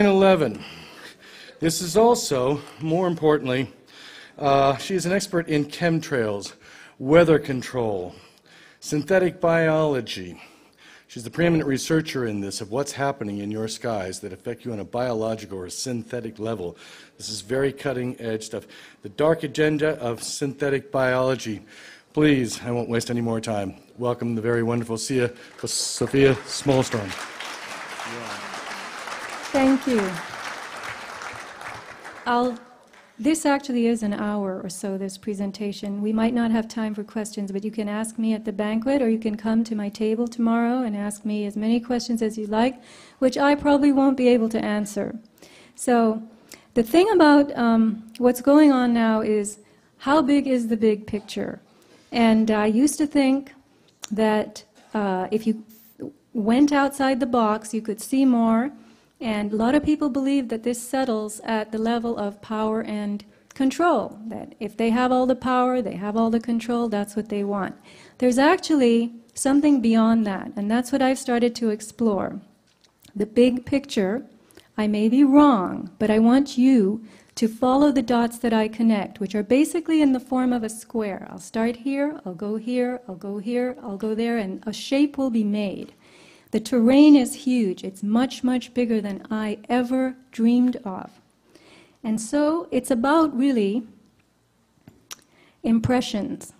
11. This is also, more importantly, she is an expert in chemtrails, weather control, synthetic biology. She's the preeminent researcher in this, of what's happening in your skies that affect you on a biological or a synthetic level. This is very cutting-edge stuff. The dark agenda of synthetic biology. Please, I won't waste any more time. Welcome the very wonderful Sophia Smallstorm. Thank you. This actually is an hour or so, this presentation. We might not have time for questions, but you can ask me at the banquet, or you can come to my table tomorrow and ask me as many questions as you like, which I probably won't be able to answer. So the thing about what's going on now is, how big is the big picture? And I used to think that if you went outside the box, you could see more. And a lot of people believe that this settles at the level of power and control, that if they have all the power, they have all the control, that's what they want. There's actually something beyond that, and that's what I've started to explore. The big picture, I may be wrong, but I want you to follow the dots that I connect, which are basically in the form of a square. I'll start here, I'll go here, I'll go here, I'll go there, and a shape will be made. The terrain is huge. It's much, much bigger than I ever dreamed of. And so it's about really impressions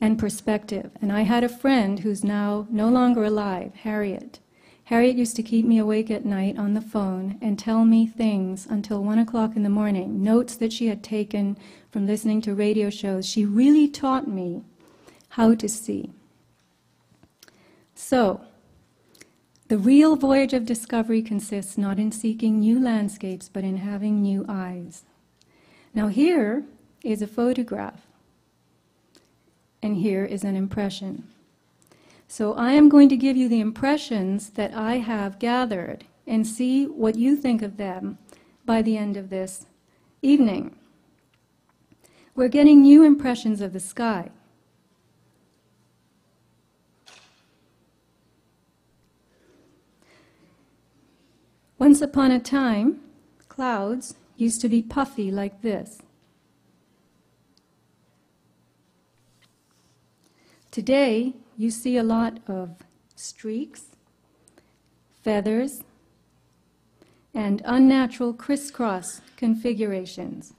and perspective. And I had a friend who's now no longer alive, Harriet. Harriet used to keep me awake at night on the phone and tell me things until 1 o'clock in the morning, notes that she had taken from listening to radio shows. She really taught me how to see. So, the real voyage of discovery consists not in seeking new landscapes, but in having new eyes. Now here is a photograph, and here is an impression. So I am going to give you the impressions that I have gathered and see what you think of them by the end of this evening. We're getting new impressions of the sky. Once upon a time, clouds used to be puffy like this. Today, you see a lot of streaks, feathers, and unnatural crisscross configurations.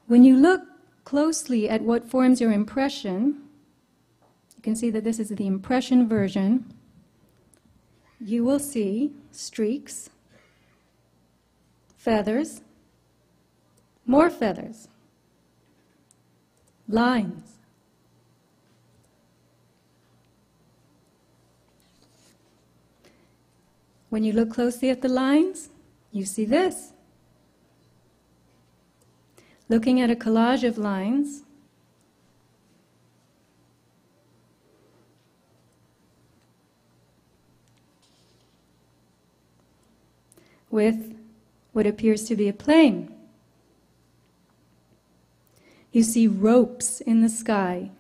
When you look closely at what forms your impression, you can see that this is the impression version. You will see streaks, feathers, more feathers, lines. When you look closely at the lines, you see this. Looking at a collage of lines, with what appears to be a plane. You see ropes in the sky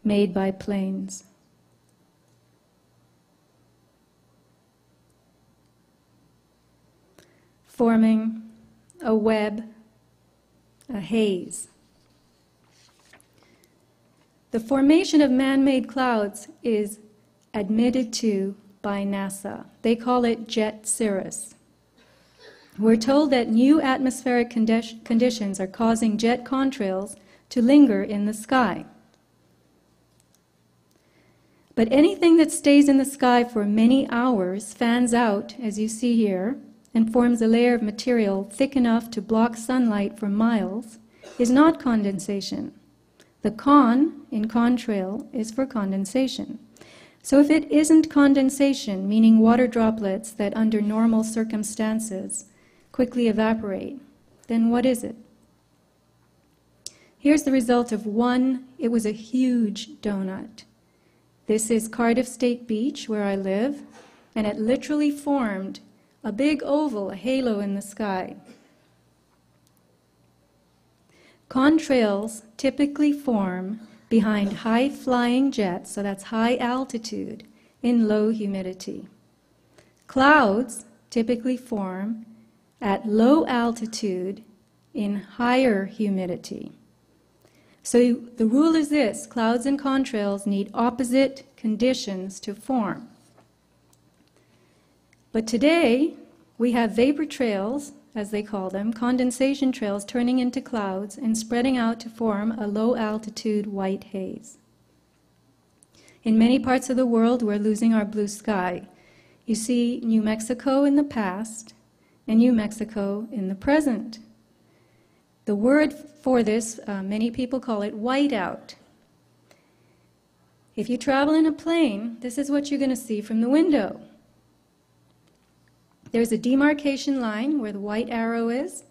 made by planes. Forming a web, a haze. The formation of man-made clouds is admitted to by NASA. They call it jet cirrus. We're told that new atmospheric conditions are causing jet contrails to linger in the sky. But anything that stays in the sky for many hours fans out, as you see here, and forms a layer of material thick enough to block sunlight for miles, is not condensation. The con in contrail is for condensation. So if it isn't condensation, meaning water droplets that under normal circumstances quickly evaporate, then what is it? Here's the result of one. It was a huge donut. This is Cardiff State Beach, where I live, and it literally formed a big oval, a halo in the sky. Contrails typically form behind high-flying jets, so that's high altitude, in low humidity. Clouds typically form at low altitude in higher humidity. So the rule is this: clouds and contrails need opposite conditions to form. But today, we have vapor trails, as they call them, condensation trails turning into clouds and spreading out to form a low-altitude white haze. In many parts of the world, we're losing our blue sky. You see New Mexico in the past and New Mexico in the present. The word for this, many people call it whiteout. If you travel in a plane, this is what you're going to see from the window. There's a demarcation line where the white arrow is.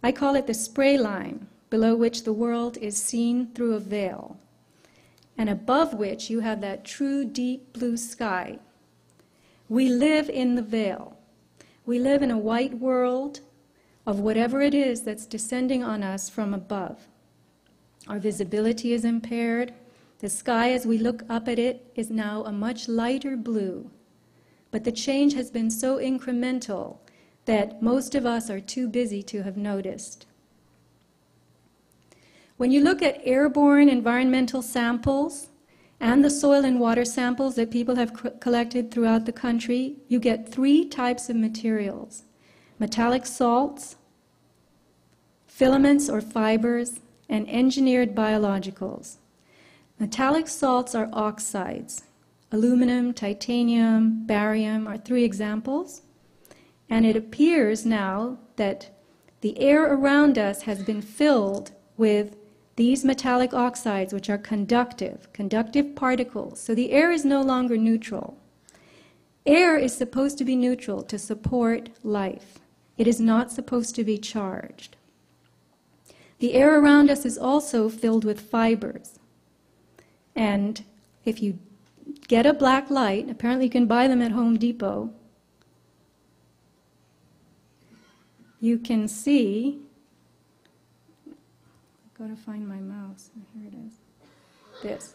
I call it the spray line, below which the world is seen through a veil, and above which you have that true deep blue sky. We live in the veil. We live in a white world of whatever it is that's descending on us from above. Our visibility is impaired. The sky, as we look up at it, is now a much lighter blue. But the change has been so incremental that most of us are too busy to have noticed. When you look at airborne environmental samples and the soil and water samples that people have collected throughout the country, you get three types of materials: metallic salts, filaments or fibers, and engineered biologicals. Metallic salts are oxides. Aluminum, titanium, barium are three examples. And it appears now that the air around us has been filled with these metallic oxides, which are conductive particles. So the air is no longer neutral. Air is supposed to be neutral to support life. It is not supposed to be charged. The air around us is also filled with fibers. And if you get a black light, apparently you can buy them at Home Depot, you can see, I've got to find my mouse, here it is, this.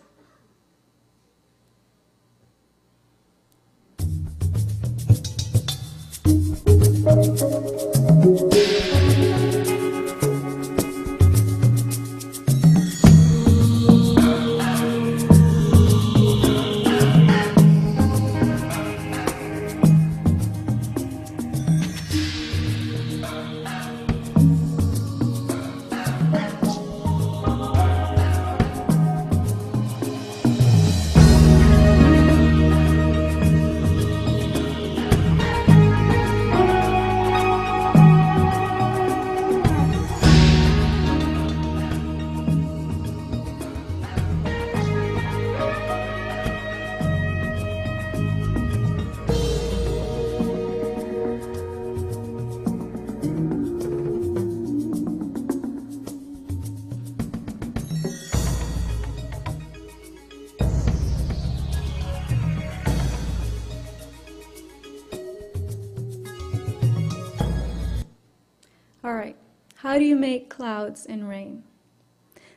All right, how do you make clouds and rain?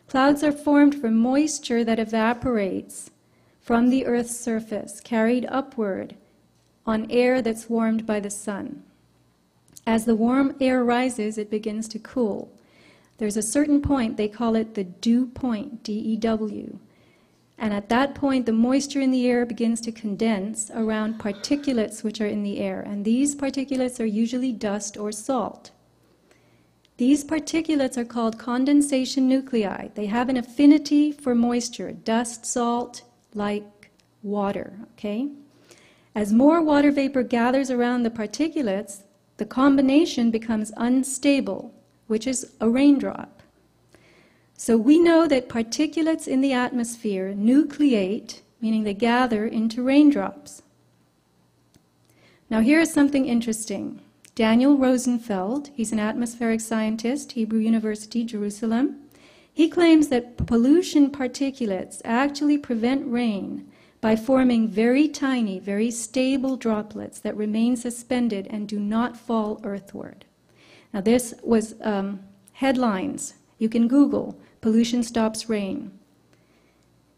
Clouds are formed from moisture that evaporates from the Earth's surface, carried upward on air that's warmed by the sun. As the warm air rises, it begins to cool. There's a certain point, they call it the dew point, D-E-W. And at that point, the moisture in the air begins to condense around particulates which are in the air. And these particulates are usually dust or salt. These particulates are called condensation nuclei. They have an affinity for moisture, dust, salt, like water, okay? As more water vapor gathers around the particulates, the combination becomes unstable, which is a raindrop. So we know that particulates in the atmosphere nucleate, meaning they gather into raindrops. Now here is something interesting. Daniel Rosenfeld, he's an atmospheric scientist, Hebrew University, Jerusalem. He claims that pollution particulates actually prevent rain by forming very tiny, very stable droplets that remain suspended and do not fall earthward. Now this was headlines. You can Google, pollution stops rain.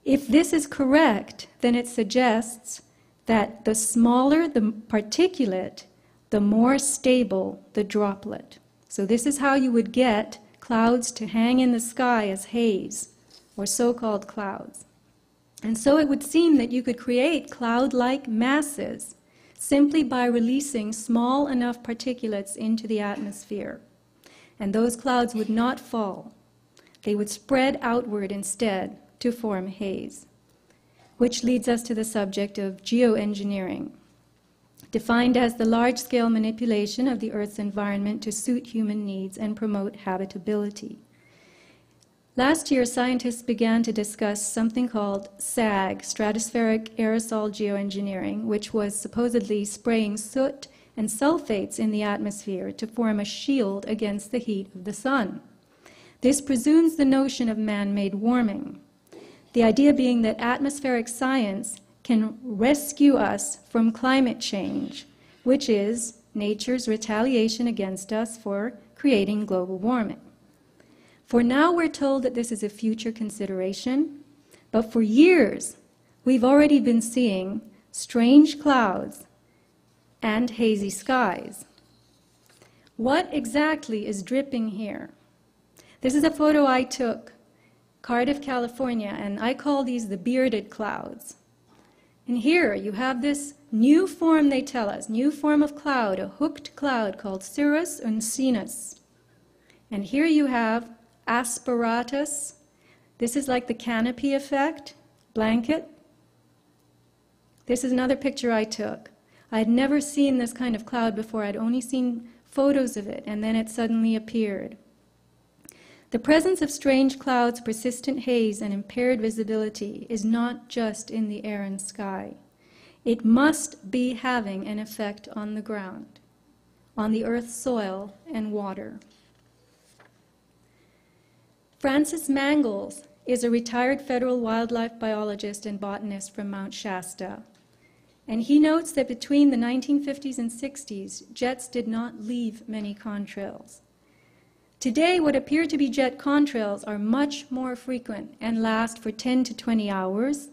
If this is correct, then it suggests that the smaller the particulate, the more stable the droplet. So this is how you would get clouds to hang in the sky as haze, or so-called clouds. And so it would seem that you could create cloud-like masses simply by releasing small enough particulates into the atmosphere. And those clouds would not fall. They would spread outward instead to form haze. Which leads us to the subject of geoengineering, defined as the large-scale manipulation of the Earth's environment to suit human needs and promote habitability. Last year, scientists began to discuss something called SAG, stratospheric aerosol geoengineering, which was supposedly spraying soot and sulfates in the atmosphere to form a shield against the heat of the sun. This presumes the notion of man-made warming, the idea being that atmospheric science can rescue us from climate change, which is nature's retaliation against us for creating global warming. For now, we're told that this is a future consideration, but for years, we've already been seeing strange clouds and hazy skies. What exactly is dripping here? This is a photo I took, Cardiff, California, and I call these the bearded clouds. And here you have this new form, they tell us, new form of cloud, a hooked cloud called cirrus uncinus. And here you have asperatus. This is like the canopy effect, blanket. This is another picture I took. I had never seen this kind of cloud before. I'd only seen photos of it, and then it suddenly appeared. The presence of strange clouds, persistent haze, and impaired visibility is not just in the air and sky. It must be having an effect on the ground, on the earth's soil and water. Francis Mangles is a retired federal wildlife biologist and botanist from Mount Shasta. And he notes that between the 1950s and 60s, jets did not leave many contrails. Today, what appear to be jet contrails are much more frequent and last for 10 to 20 hours.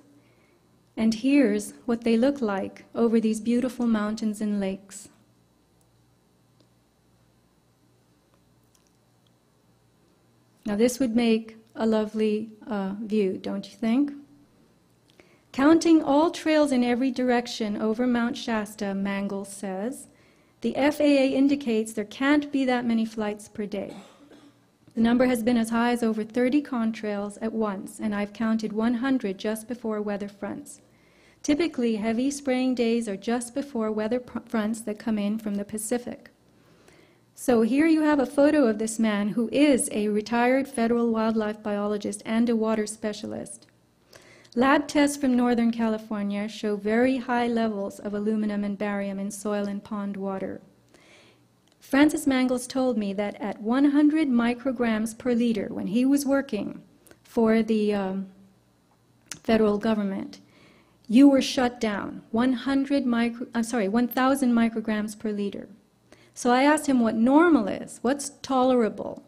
And here's what they look like over these beautiful mountains and lakes. Now this would make a lovely view, don't you think? Counting all trails in every direction over Mount Shasta, Mangles says, the FAA indicates there can't be that many flights per day. The number has been as high as over 30 contrails at once, and I've counted 100 just before weather fronts. Typically, heavy spraying days are just before weather fronts that come in from the Pacific. So here you have a photo of this man who is a retired federal wildlife biologist and a water specialist. Lab tests from Northern California show very high levels of aluminum and barium in soil and pond water. Francis Mangles told me that at 100 micrograms per liter, when he was working for the federal government, you were shut down, 1,000 micrograms per liter. So I asked him what normal is, what's tolerable,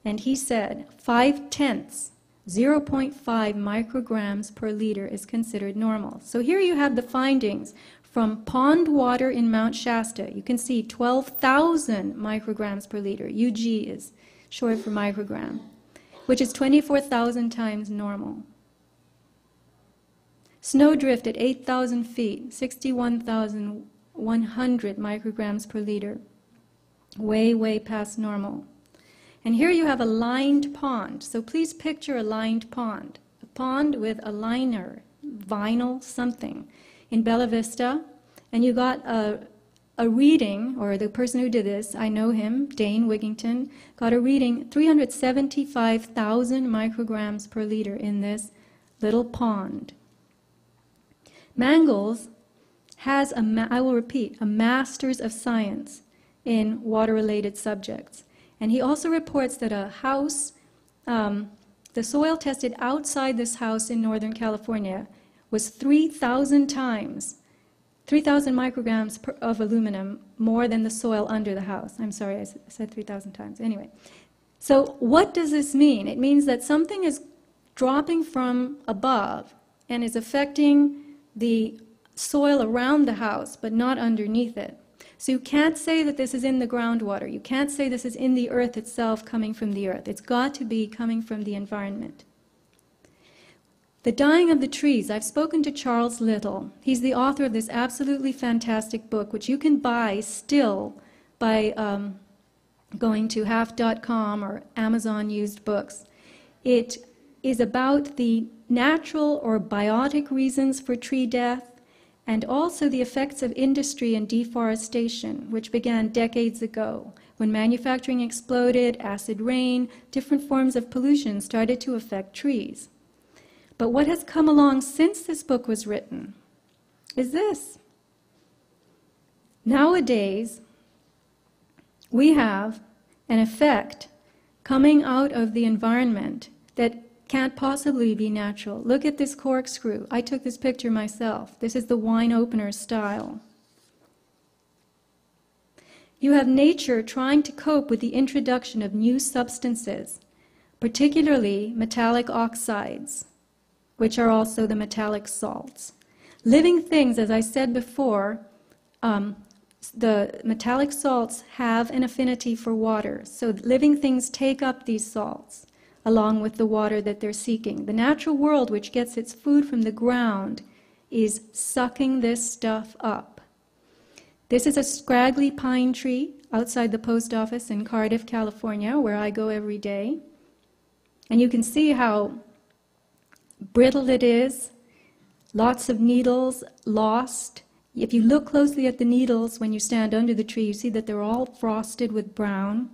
and he said 5/10, 0.5 micrograms per liter is considered normal. So here you have the findings from pond water in Mount Shasta. You can see 12,000 micrograms per liter. UG is short for microgram, which is 24,000 times normal. Snowdrift at 8,000 feet, 61,100 micrograms per liter. Way, way past normal. And here you have a lined pond. So please picture a lined pond. A pond with a liner, vinyl something, in Bella Vista. And you got a reading, or the person who did this, I know him, Dane Wigington, got a reading 375,000 micrograms per liter in this little pond. Mangles has, I will repeat, a master's of science in water-related subjects. And he also reports that a house, the soil tested outside this house in Northern California was 3,000 times, 3,000 micrograms of aluminum more than the soil under the house. I'm sorry, I said 3,000 times. Anyway, so what does this mean? It means that something is dropping from above and is affecting the soil around the house, but not underneath it. So you can't say that this is in the groundwater. You can't say this is in the earth itself, coming from the earth. It's got to be coming from the environment. The dying of the trees. I've spoken to Charles Little. He's the author of this absolutely fantastic book, which you can buy still by going to half.com or Amazon used books. It is about the natural or biotic reasons for tree death, and also the effects of industry and deforestation, which began decades ago. When manufacturing exploded, acid rain, different forms of pollution started to affect trees. But what has come along since this book was written is this. Nowadays, we have an effect coming out of the environment that can't possibly be natural. Look at this corkscrew. I took this picture myself. This is the wine opener style. You have nature trying to cope with the introduction of new substances, particularly metallic oxides, which are also the metallic salts. Living things, as I said before, the metallic salts have an affinity for water. So living things take up these salts along with the water that they're seeking. The natural world, which gets its food from the ground, is sucking this stuff up. This is a scraggly pine tree outside the post office in Cardiff, California, where I go every day. And you can see how brittle it is, lots of needles lost. If you look closely at the needles when you stand under the tree, you see that they're all frosted with brown.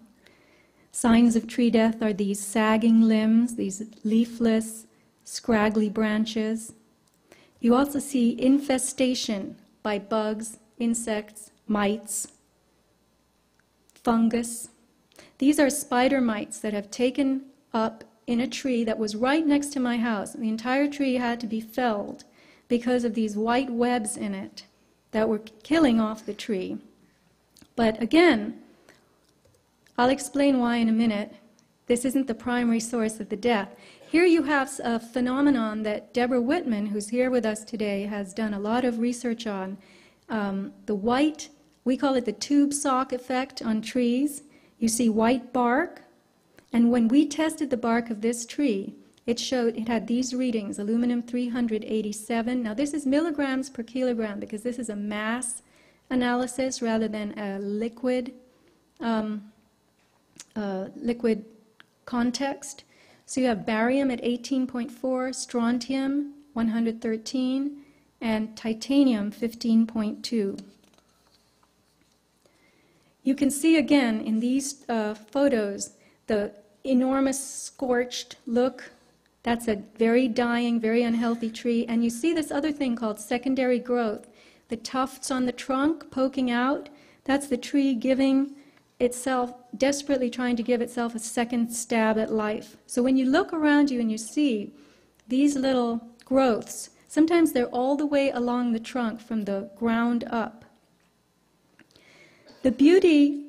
Signs of tree death are these sagging limbs, these leafless, scraggly branches. You also see infestation by bugs, insects, mites, fungus. These are spider mites that have taken up in a tree that was right next to my house. The entire tree had to be felled because of these white webs in it that were killing off the tree. But again, I'll explain why in a minute. This isn't the primary source of the death. Here you have a phenomenon that Deborah Whitman, who's here with us today, has done a lot of research on. The white, we call it the tube sock effect on trees. You see white bark, and when we tested the bark of this tree, it showed it had these readings, aluminum 387. Now this is milligrams per kilogram because this is a mass analysis rather than a liquid context. So you have barium at 18.4, strontium 113, and titanium 15.2. You can see again in these photos the enormous scorched look. That's a very dying, very unhealthy tree. And you see this other thing called secondary growth. The tufts on the trunk poking out, that's the tree giving itself, desperately trying to give itself a second stab at life. So when you look around you and you see these little growths, sometimes they're all the way along the trunk from the ground up. The beauty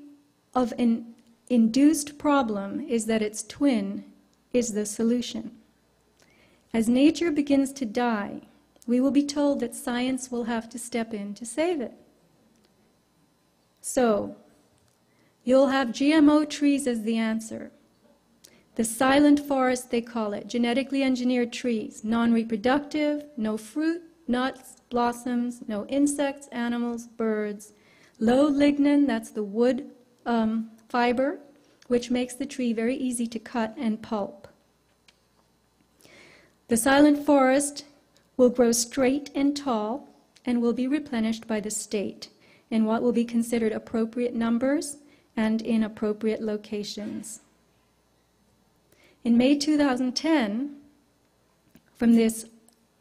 of an induced problem is that its twin is the solution. As nature begins to die, we will be told that science will have to step in to save it. So, you'll have GMO trees as the answer. The silent forest, they call it, genetically engineered trees, non-reproductive, no fruit, nuts, blossoms, no insects, animals, birds. Low lignin, that's the wood fiber, which makes the tree very easy to cut and pulp. The silent forest will grow straight and tall and will be replenished by the state in what will be considered appropriate numbers and in appropriate locations. In May 2010, from this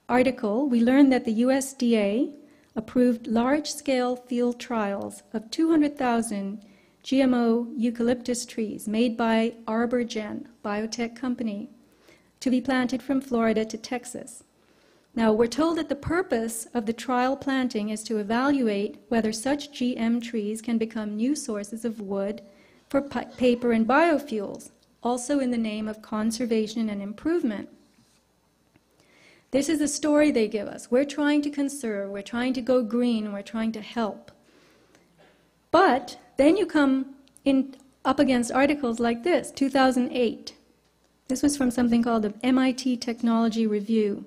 article, we learned that the USDA approved large-scale field trials of 200,000 GMO eucalyptus trees made by Arborgen, biotech company, to be planted from Florida to Texas. Now, we're told that the purpose of the trial planting is to evaluate whether such GM trees can become new sources of wood for paper and biofuels, also in the name of conservation and improvement. This is the story they give us. We're trying to conserve, we're trying to go green, we're trying to help. But then you come up against articles like this, 2008. This was from something called the MIT Technology Review.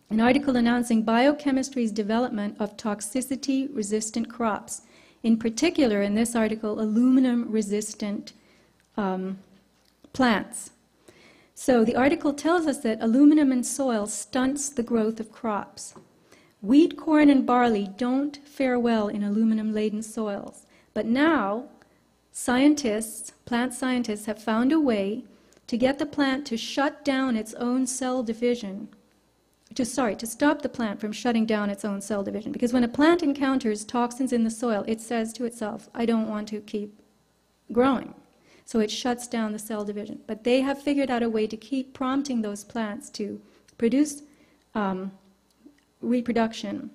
An article announcing biochemistry's development of toxicity-resistant crops. In particular, in this article, aluminum-resistant plants. So the article tells us that aluminum in soil stunts the growth of crops. Wheat, corn, and barley don't fare well in aluminum-laden soils. But now, scientists, plant scientists, have found a way to get the plant to shut down its own cell division. To stop the plant from shutting down its own cell division. Because when a plant encounters toxins in the soil, it says to itself, I don't want to keep growing. So it shuts down the cell division. But they have figured out a way to keep prompting those plants to produce reproduction.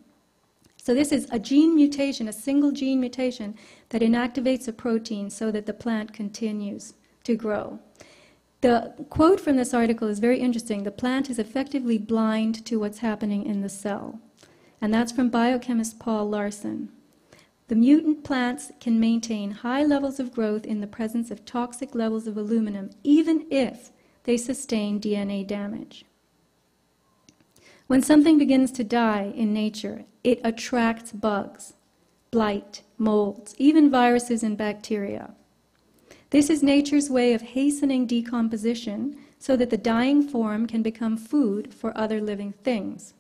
So this is a gene mutation, a single gene mutation that inactivates a protein so that the plant continues to grow. The quote from this article is very interesting. The plant is effectively blind to what's happening in the cell. And that's from biochemist Paul Larson. The mutant plants can maintain high levels of growth in the presence of toxic levels of aluminum, even if they sustain DNA damage. When something begins to die in nature, it attracts bugs, blight, molds, even viruses and bacteria. This is nature's way of hastening decomposition so that the dying form can become food for other living things.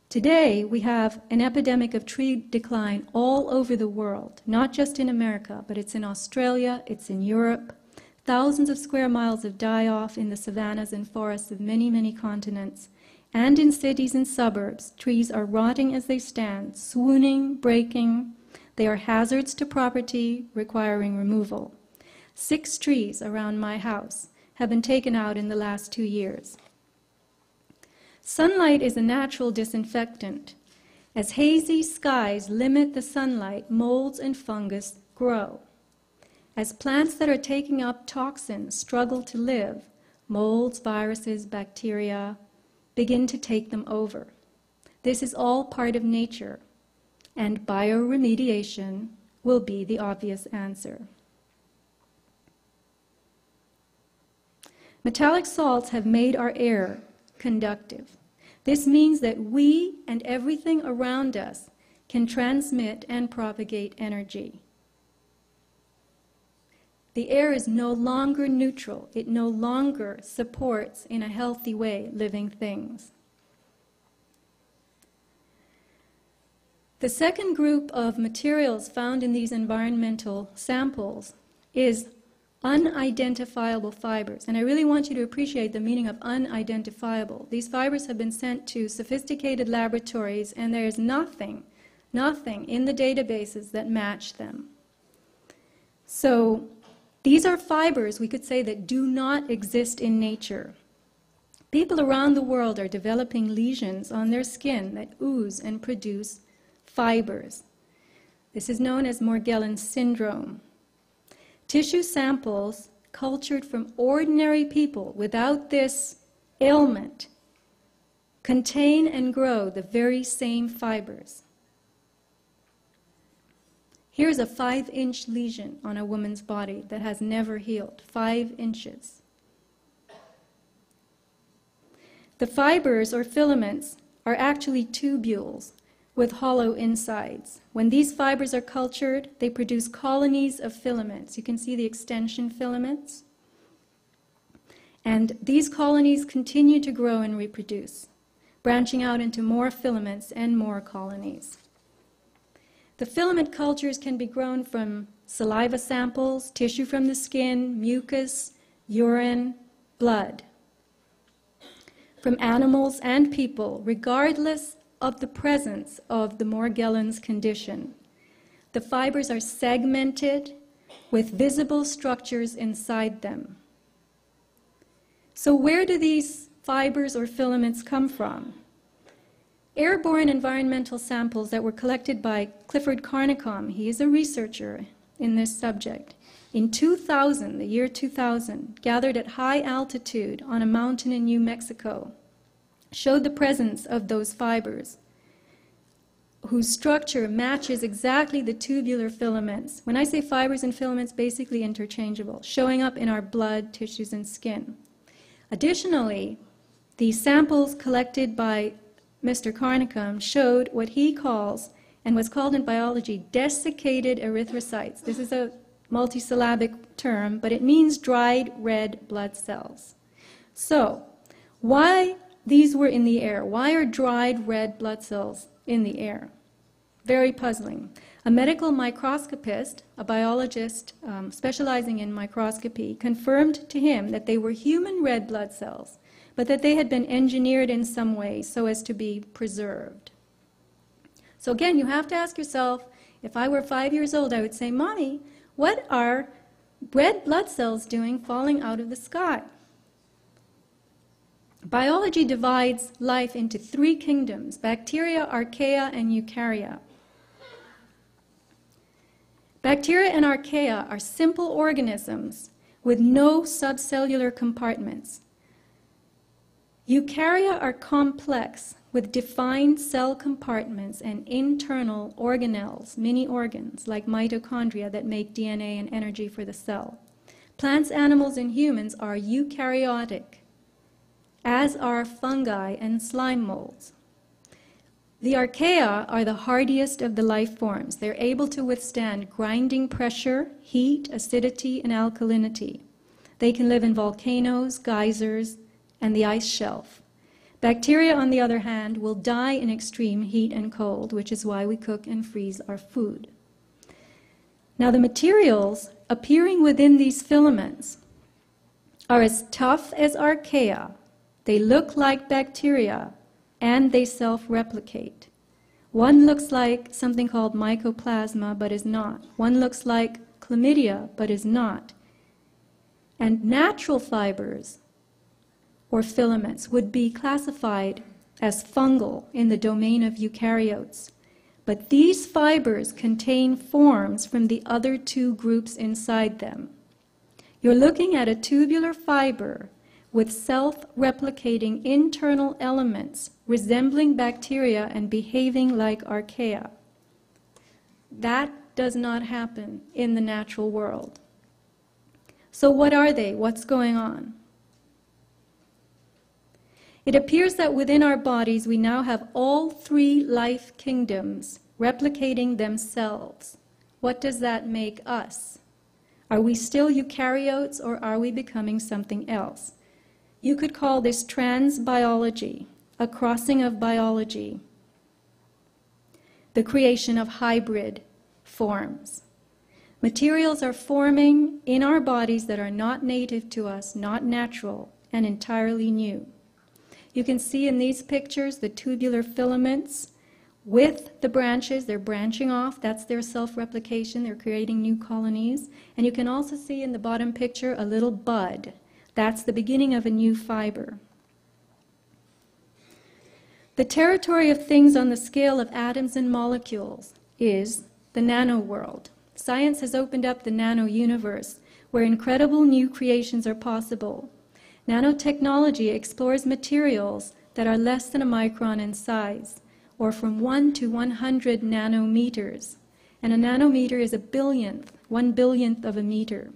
Today, we have an epidemic of tree decline all over the world, not just in America, but it's in Australia, it's in Europe. Thousands of square miles of die-off in the savannas and forests of many, many continents. And in cities and suburbs, trees are rotting as they stand, swooning, breaking. They are hazards to property, requiring removal. 6 trees around my house have been taken out in the last 2 years. Sunlight is a natural disinfectant. As hazy skies limit the sunlight, molds and fungus grow. As plants that are taking up toxins struggle to live, molds, viruses, bacteria begin to take them over. This is all part of nature, and bioremediation will be the obvious answer. Metallic salts have made our air conductive. This means that we and everything around us can transmit and propagate energy. The air is no longer neutral. It no longer supports, in a healthy way, living things. The second group of materials found in these environmental samples is unidentifiable fibers. And I really want you to appreciate the meaning of unidentifiable. These fibers have been sent to sophisticated laboratories, and there is nothing in the databases that match them. So these are fibers, we could say, that do not exist in nature. People around the world are developing lesions on their skin that ooze and produce fibers. This is known as Morgellons syndrome. Tissue samples cultured from ordinary people without this ailment contain and grow the very same fibers. Here's a 5-inch lesion on a woman's body that has never healed, 5 inches. The fibers or filaments are actually tubules with hollow insides. When these fibers are cultured, they produce colonies of filaments. You can see the extension filaments. And these colonies continue to grow and reproduce, branching out into more filaments and more colonies. The filament cultures can be grown from saliva samples, tissue from the skin, mucus, urine, blood. From animals and people, regardless of the presence of the Morgellons condition. The fibers are segmented with visible structures inside them. So where do these fibers or filaments come from? Airborne environmental samples that were collected by Clifford Carnicom, he is a researcher in this subject, in 2000, the year 2000, gathered at high altitude on a mountain in New Mexico, showed the presence of those fibers whose structure matches exactly the tubular filaments. When I say fibers and filaments, basically interchangeable, showing up in our blood, tissues, and skin. Additionally, the samples collected by Mr. Carnicom showed what he calls, and what's called in biology, desiccated erythrocytes. This is a multisyllabic term, but it means dried red blood cells. So, why these were in the air? Why are dried red blood cells in the air? Very puzzling. A medical microscopist, a biologist specializing in microscopy, confirmed to him that they were human red blood cells, but that they had been engineered in some way so as to be preserved. So again, you have to ask yourself, if I were 5 years old, I would say, Mommy, what are red blood cells doing falling out of the sky? Biology divides life into 3 kingdoms: bacteria, archaea, and eukarya. Bacteria and archaea are simple organisms with no subcellular compartments. Eukarya are complex with defined cell compartments and internal organelles, mini organs like mitochondria that make DNA and energy for the cell. Plants, animals, and humans are eukaryotic, as are fungi and slime molds. The archaea are the hardiest of the life forms. They're able to withstand grinding pressure, heat, acidity, and alkalinity. They can live in volcanoes, geysers, and the ice shelf. Bacteria, on the other hand, will die in extreme heat and cold, which is why we cook and freeze our food. Now, the materials appearing within these filaments are as tough as archaea. They look like bacteria, and they self-replicate. One looks like something called mycoplasma, but is not. One looks like chlamydia, but is not. And natural fibers, or filaments, would be classified as fungal in the domain of eukaryotes. But these fibers contain forms from the other 2 groups inside them. You're looking at a tubular fiber with self-replicating internal elements resembling bacteria and behaving like archaea. That does not happen in the natural world. So what are they? What's going on? It appears that within our bodies we now have all 3 life kingdoms replicating themselves. What does that make us? Are we still eukaryotes, or are we becoming something else? You could call this transbiology, a crossing of biology, the creation of hybrid forms. Materials are forming in our bodies that are not native to us, not natural, and entirely new. You can see in these pictures the tubular filaments with the branches. They're branching off. That's their self-replication. They're creating new colonies. And you can also see in the bottom picture a little bud. That's the beginning of a new fiber. The territory of things on the scale of atoms and molecules is the nano world. Science has opened up the nano universe, where incredible new creations are possible. Nanotechnology explores materials that are less than a micron in size, or from 1 to 100 nanometers. And a nanometer is a billionth, 1/1000th of a meter.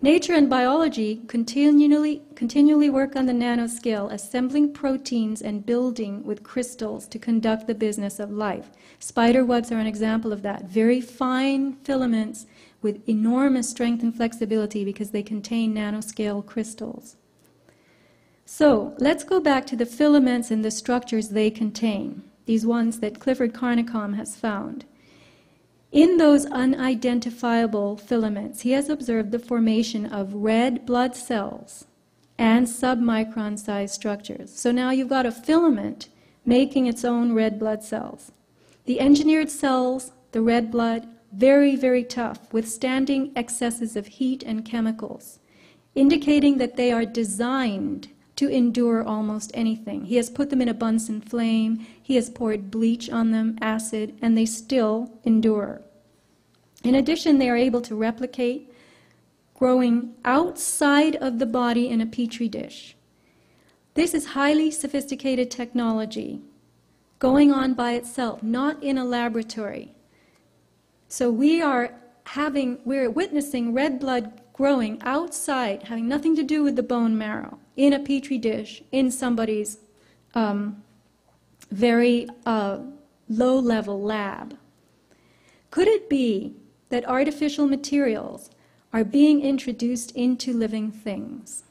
Nature and biology continually work on the nanoscale, assembling proteins and building with crystals to conduct the business of life. Spider webs are an example of that. Very fine filaments with enormous strength and flexibility because they contain nanoscale crystals. So let's go back to the filaments and the structures they contain, these ones that Clifford Carnicom has found. In those unidentifiable filaments, he has observed the formation of red blood cells and submicron-sized structures. So now you've got a filament making its own red blood cells. The engineered cells, the red blood, very, very tough, withstanding excesses of heat and chemicals, indicating that they are designed to endure almost anything. He has put them in a Bunsen flame, he has poured bleach on them, acid, and they still endure. In addition, they are able to replicate, growing outside of the body in a petri dish. This is highly sophisticated technology, going on by itself, not in a laboratory. So we're witnessing red blood growing outside, having nothing to do with the bone marrow, in a petri dish, in somebody's very low-level lab. Could it be that artificial materials are being introduced into living things?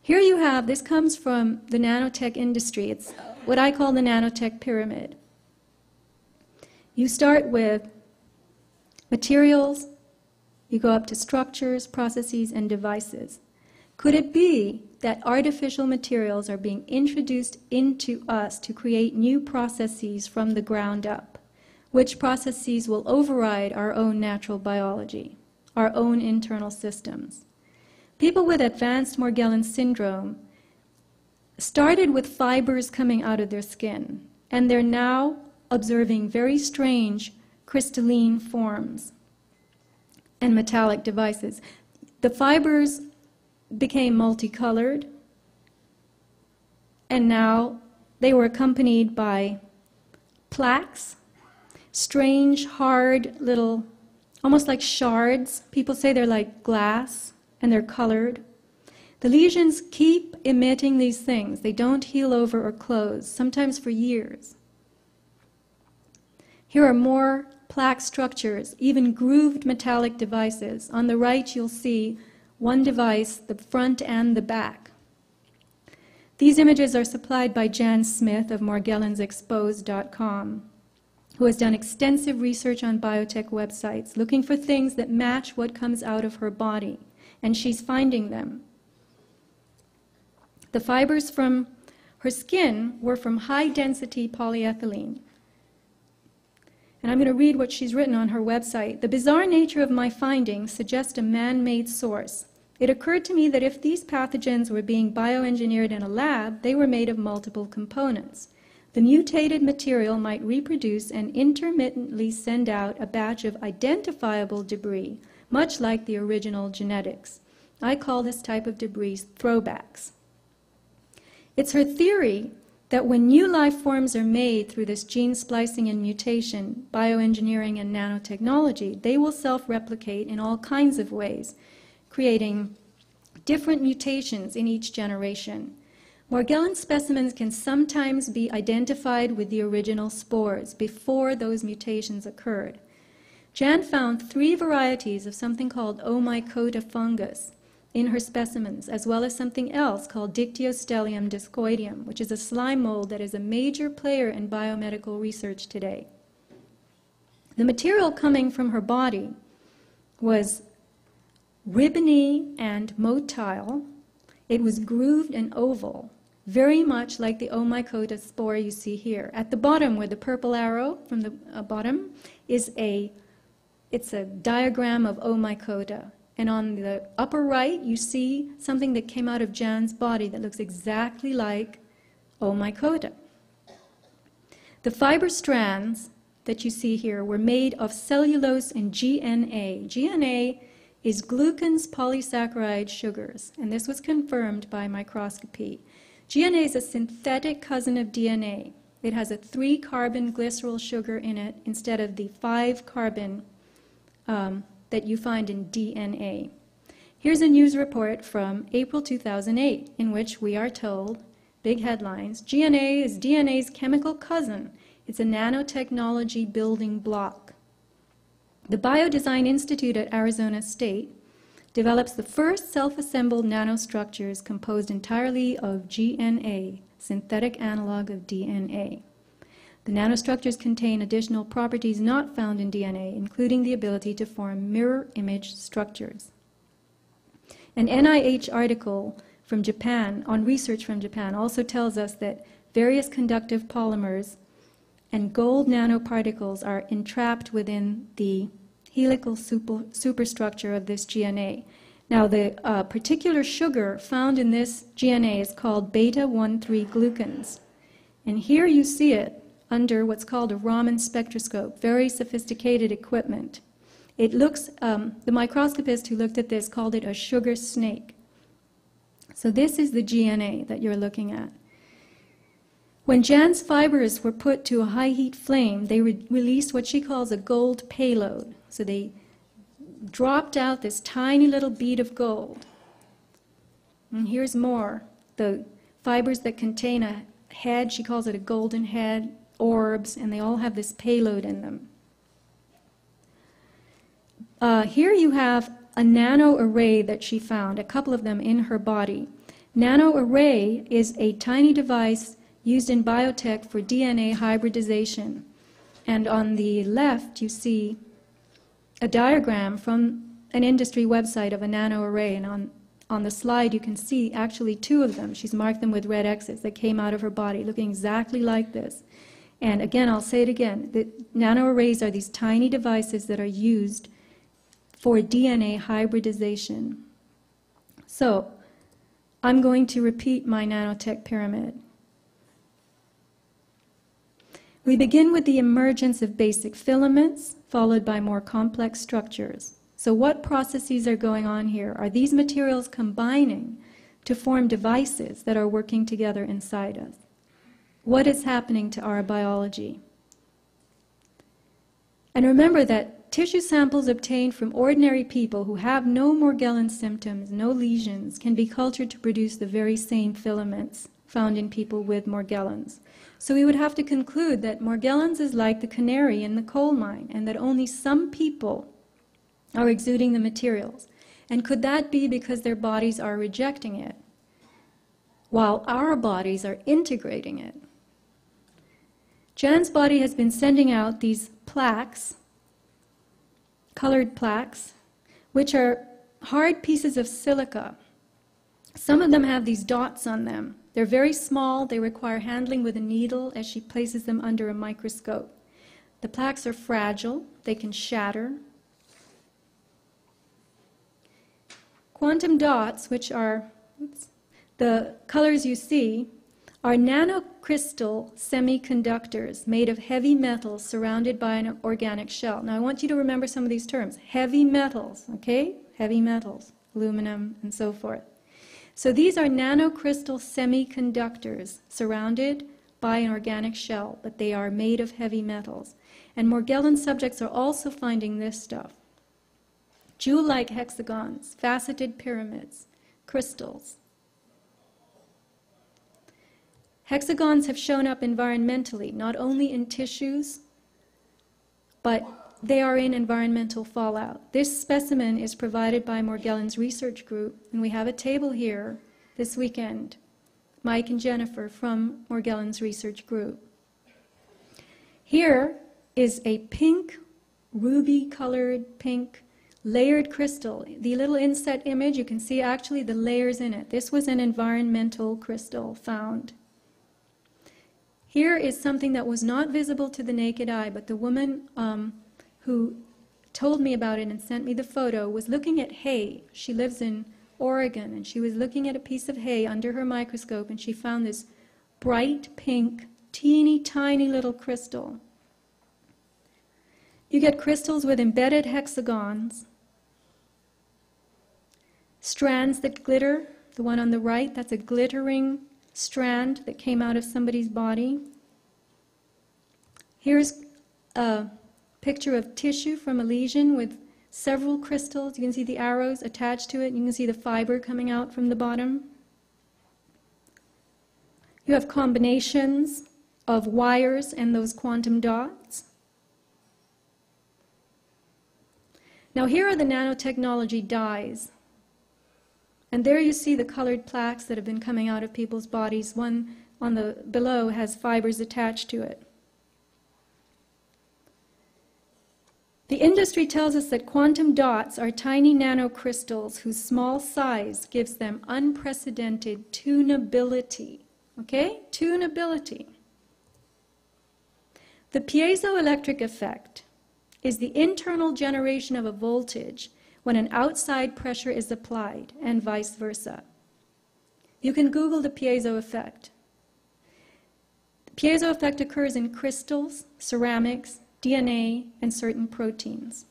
Here you have, this comes from the nanotech industry. It's what I call the nanotech pyramid. You start with materials, you go up to structures, processes, and devices. Could it be that artificial materials are being introduced into us to create new processes from the ground up, which processes will override our own natural biology, our own internal systems? People with advanced Morgellons syndrome started with fibers coming out of their skin, and they're now observing very strange crystalline forms and metallic devices. The fibers became multicolored, and now they were accompanied by plaques, strange, hard little, almost like shards. People say they're like glass, and they're colored. The lesions keep emitting these things. They don't heal over or close, sometimes for years. Here are more plaque structures, even grooved metallic devices. On the right, you'll see one device, the front and the back. These images are supplied by Jan Smith of morgellonsexposed.com, who has done extensive research on biotech websites, looking for things that match what comes out of her body, and she's finding them. The fibers from her skin were from high-density polyethylene. And I'm going to read what she's written on her website. The bizarre nature of my findings suggests a man-made source. It occurred to me that if these pathogens were being bioengineered in a lab, they were made of multiple components. The mutated material might reproduce and intermittently send out a batch of identifiable debris, much like the original genetics. I call this type of debris throwbacks. It's her theory that when new life forms are made through this gene splicing and mutation, bioengineering and nanotechnology, they will self-replicate in all kinds of ways, creating different mutations in each generation. Morgellons specimens can sometimes be identified with the original spores before those mutations occurred. Jan found 3 varieties of something called Omycota fungus in her specimens, as well as something else called Dictyostelium discoideum, which is a slime mold that is a major player in biomedical research today. The material coming from her body was ribbony and motile. It was grooved and oval, very much like the Omycota spore you see here. At the bottom, where the purple arrow from the bottom is it's a diagram of Omycota. And on the upper right, you see something that came out of Jan's body that looks exactly like Omycota. The fiber strands that you see here were made of cellulose and GNA. GNA is glucans polysaccharide sugars, and this was confirmed by microscopy. GNA is a synthetic cousin of DNA. It has a 3-carbon glycerol sugar in it instead of the 5-carbon that you find in DNA. Here's a news report from April 2008 in which we are told, big headlines, GNA is DNA's chemical cousin. It's a nanotechnology building block. The Biodesign Institute at Arizona State develops the first self-assembled nanostructures composed entirely of GNA, synthetic analog of DNA. The nanostructures contain additional properties not found in DNA, including the ability to form mirror image structures. An NIH article from Japan, on research from Japan, also tells us that various conductive polymers and gold nanoparticles are entrapped within the helical superstructure of this GNA. Now, the particular sugar found in this GNA is called beta-1,3-glucans. And here you see it under what's called a Raman spectroscope, very sophisticated equipment. It looks, the microscopist who looked at this called it a sugar snake. So this is the GNA that you're looking at. When Jan's fibers were put to a high heat flame, they released what she calls a gold payload. So they dropped out this tiny little bead of gold. And here's more. The fibers that contain a head, she calls it a golden head, orbs, and they all have this payload in them. Here you have a nanoarray that she found, a couple of them in her body. Nanoarray is a tiny device used in biotech for DNA hybridization. And on the left, you see a diagram from an industry website of a nanoarray. And on the slide, you can see actually two of them. She's marked them with red X's that came out of her body, looking exactly like this. And again, I'll say it again. The nanoarrays are these tiny devices that are used for DNA hybridization. So, I'm going to repeat my nanotech pyramid. We begin with the emergence of basic filaments, followed by more complex structures. So what processes are going on here? Are these materials combining to form devices that are working together inside us? What is happening to our biology? And remember that tissue samples obtained from ordinary people who have no Morgellons symptoms, no lesions, can be cultured to produce the very same filaments found in people with Morgellons. So we would have to conclude that Morgellons is like the canary in the coal mine, and that only some people are exuding the materials. And could that be because their bodies are rejecting it, while our bodies are integrating it? Jan's body has been sending out these plaques, colored plaques, which are hard pieces of silica. Some of them have these dots on them. They're very small. They require handling with a needle as she places them under a microscope. The plaques are fragile. They can shatter. Quantum dots, which are the colors you see, are nanocrystal semiconductors made of heavy metals surrounded by an organic shell. Now I want you to remember some of these terms. Heavy metals, okay? Heavy metals, aluminum and so forth. So these are nanocrystal semiconductors surrounded by an organic shell, but they are made of heavy metals. And Morgellon subjects are also finding this stuff. Jewel-like hexagons, faceted pyramids, crystals. Hexagons have shown up environmentally, not only in tissues, but they are in environmental fallout. This specimen is provided by Morgellons Research Group, and we have a table here this weekend, Mike and Jennifer from Morgellons Research Group. Here is a pink, ruby-colored pink layered crystal. The little inset image, you can see actually the layers in it. This was an environmental crystal found. Here is something that was not visible to the naked eye, but the woman who told me about it and sent me the photo was looking at hay. She lives in Oregon, and she was looking at a piece of hay under her microscope, and she found this bright pink, teeny tiny little crystal. You get crystals with embedded hexagons, strands that glitter. The one on the right, that's a glittering strand that came out of somebody's body. Here's a picture of tissue from a lesion with several crystals. You can see the arrows attached to it. You can see the fiber coming out from the bottom. You have combinations of wires and those quantum dots. Now here are the nanotechnology dyes. And there you see the colored plaques that have been coming out of people's bodies. One on the below has fibers attached to it. The industry tells us that quantum dots are tiny nanocrystals whose small size gives them unprecedented tunability. Okay? Tunability. The piezoelectric effect is the internal generation of a voltage when an outside pressure is applied, and vice versa. You can Google the piezo effect. The piezo effect occurs in crystals, ceramics, DNA, and certain proteins.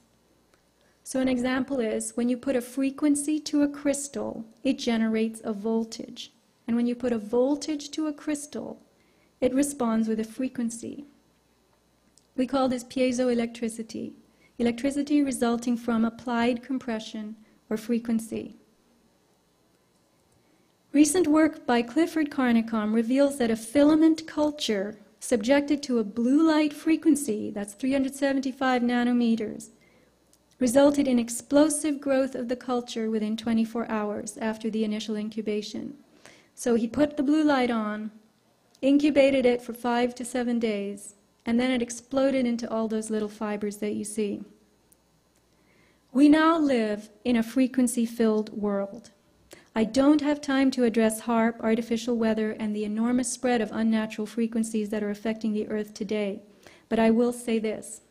So an example is, when you put a frequency to a crystal, it generates a voltage. And when you put a voltage to a crystal, it responds with a frequency. We call this piezoelectricity, electricity resulting from applied compression or frequency. Recent work by Clifford Carnicom reveals that a filament culture subjected to a blue light frequency, that's 375 nanometers, resulted in explosive growth of the culture within 24 hours after the initial incubation. So he put the blue light on, incubated it for 5 to 7 days, and then it exploded into all those little fibers that you see. We now live in a frequency-filled world. I don't have time to address HAARP, artificial weather, and the enormous spread of unnatural frequencies that are affecting the Earth today, but I will say this.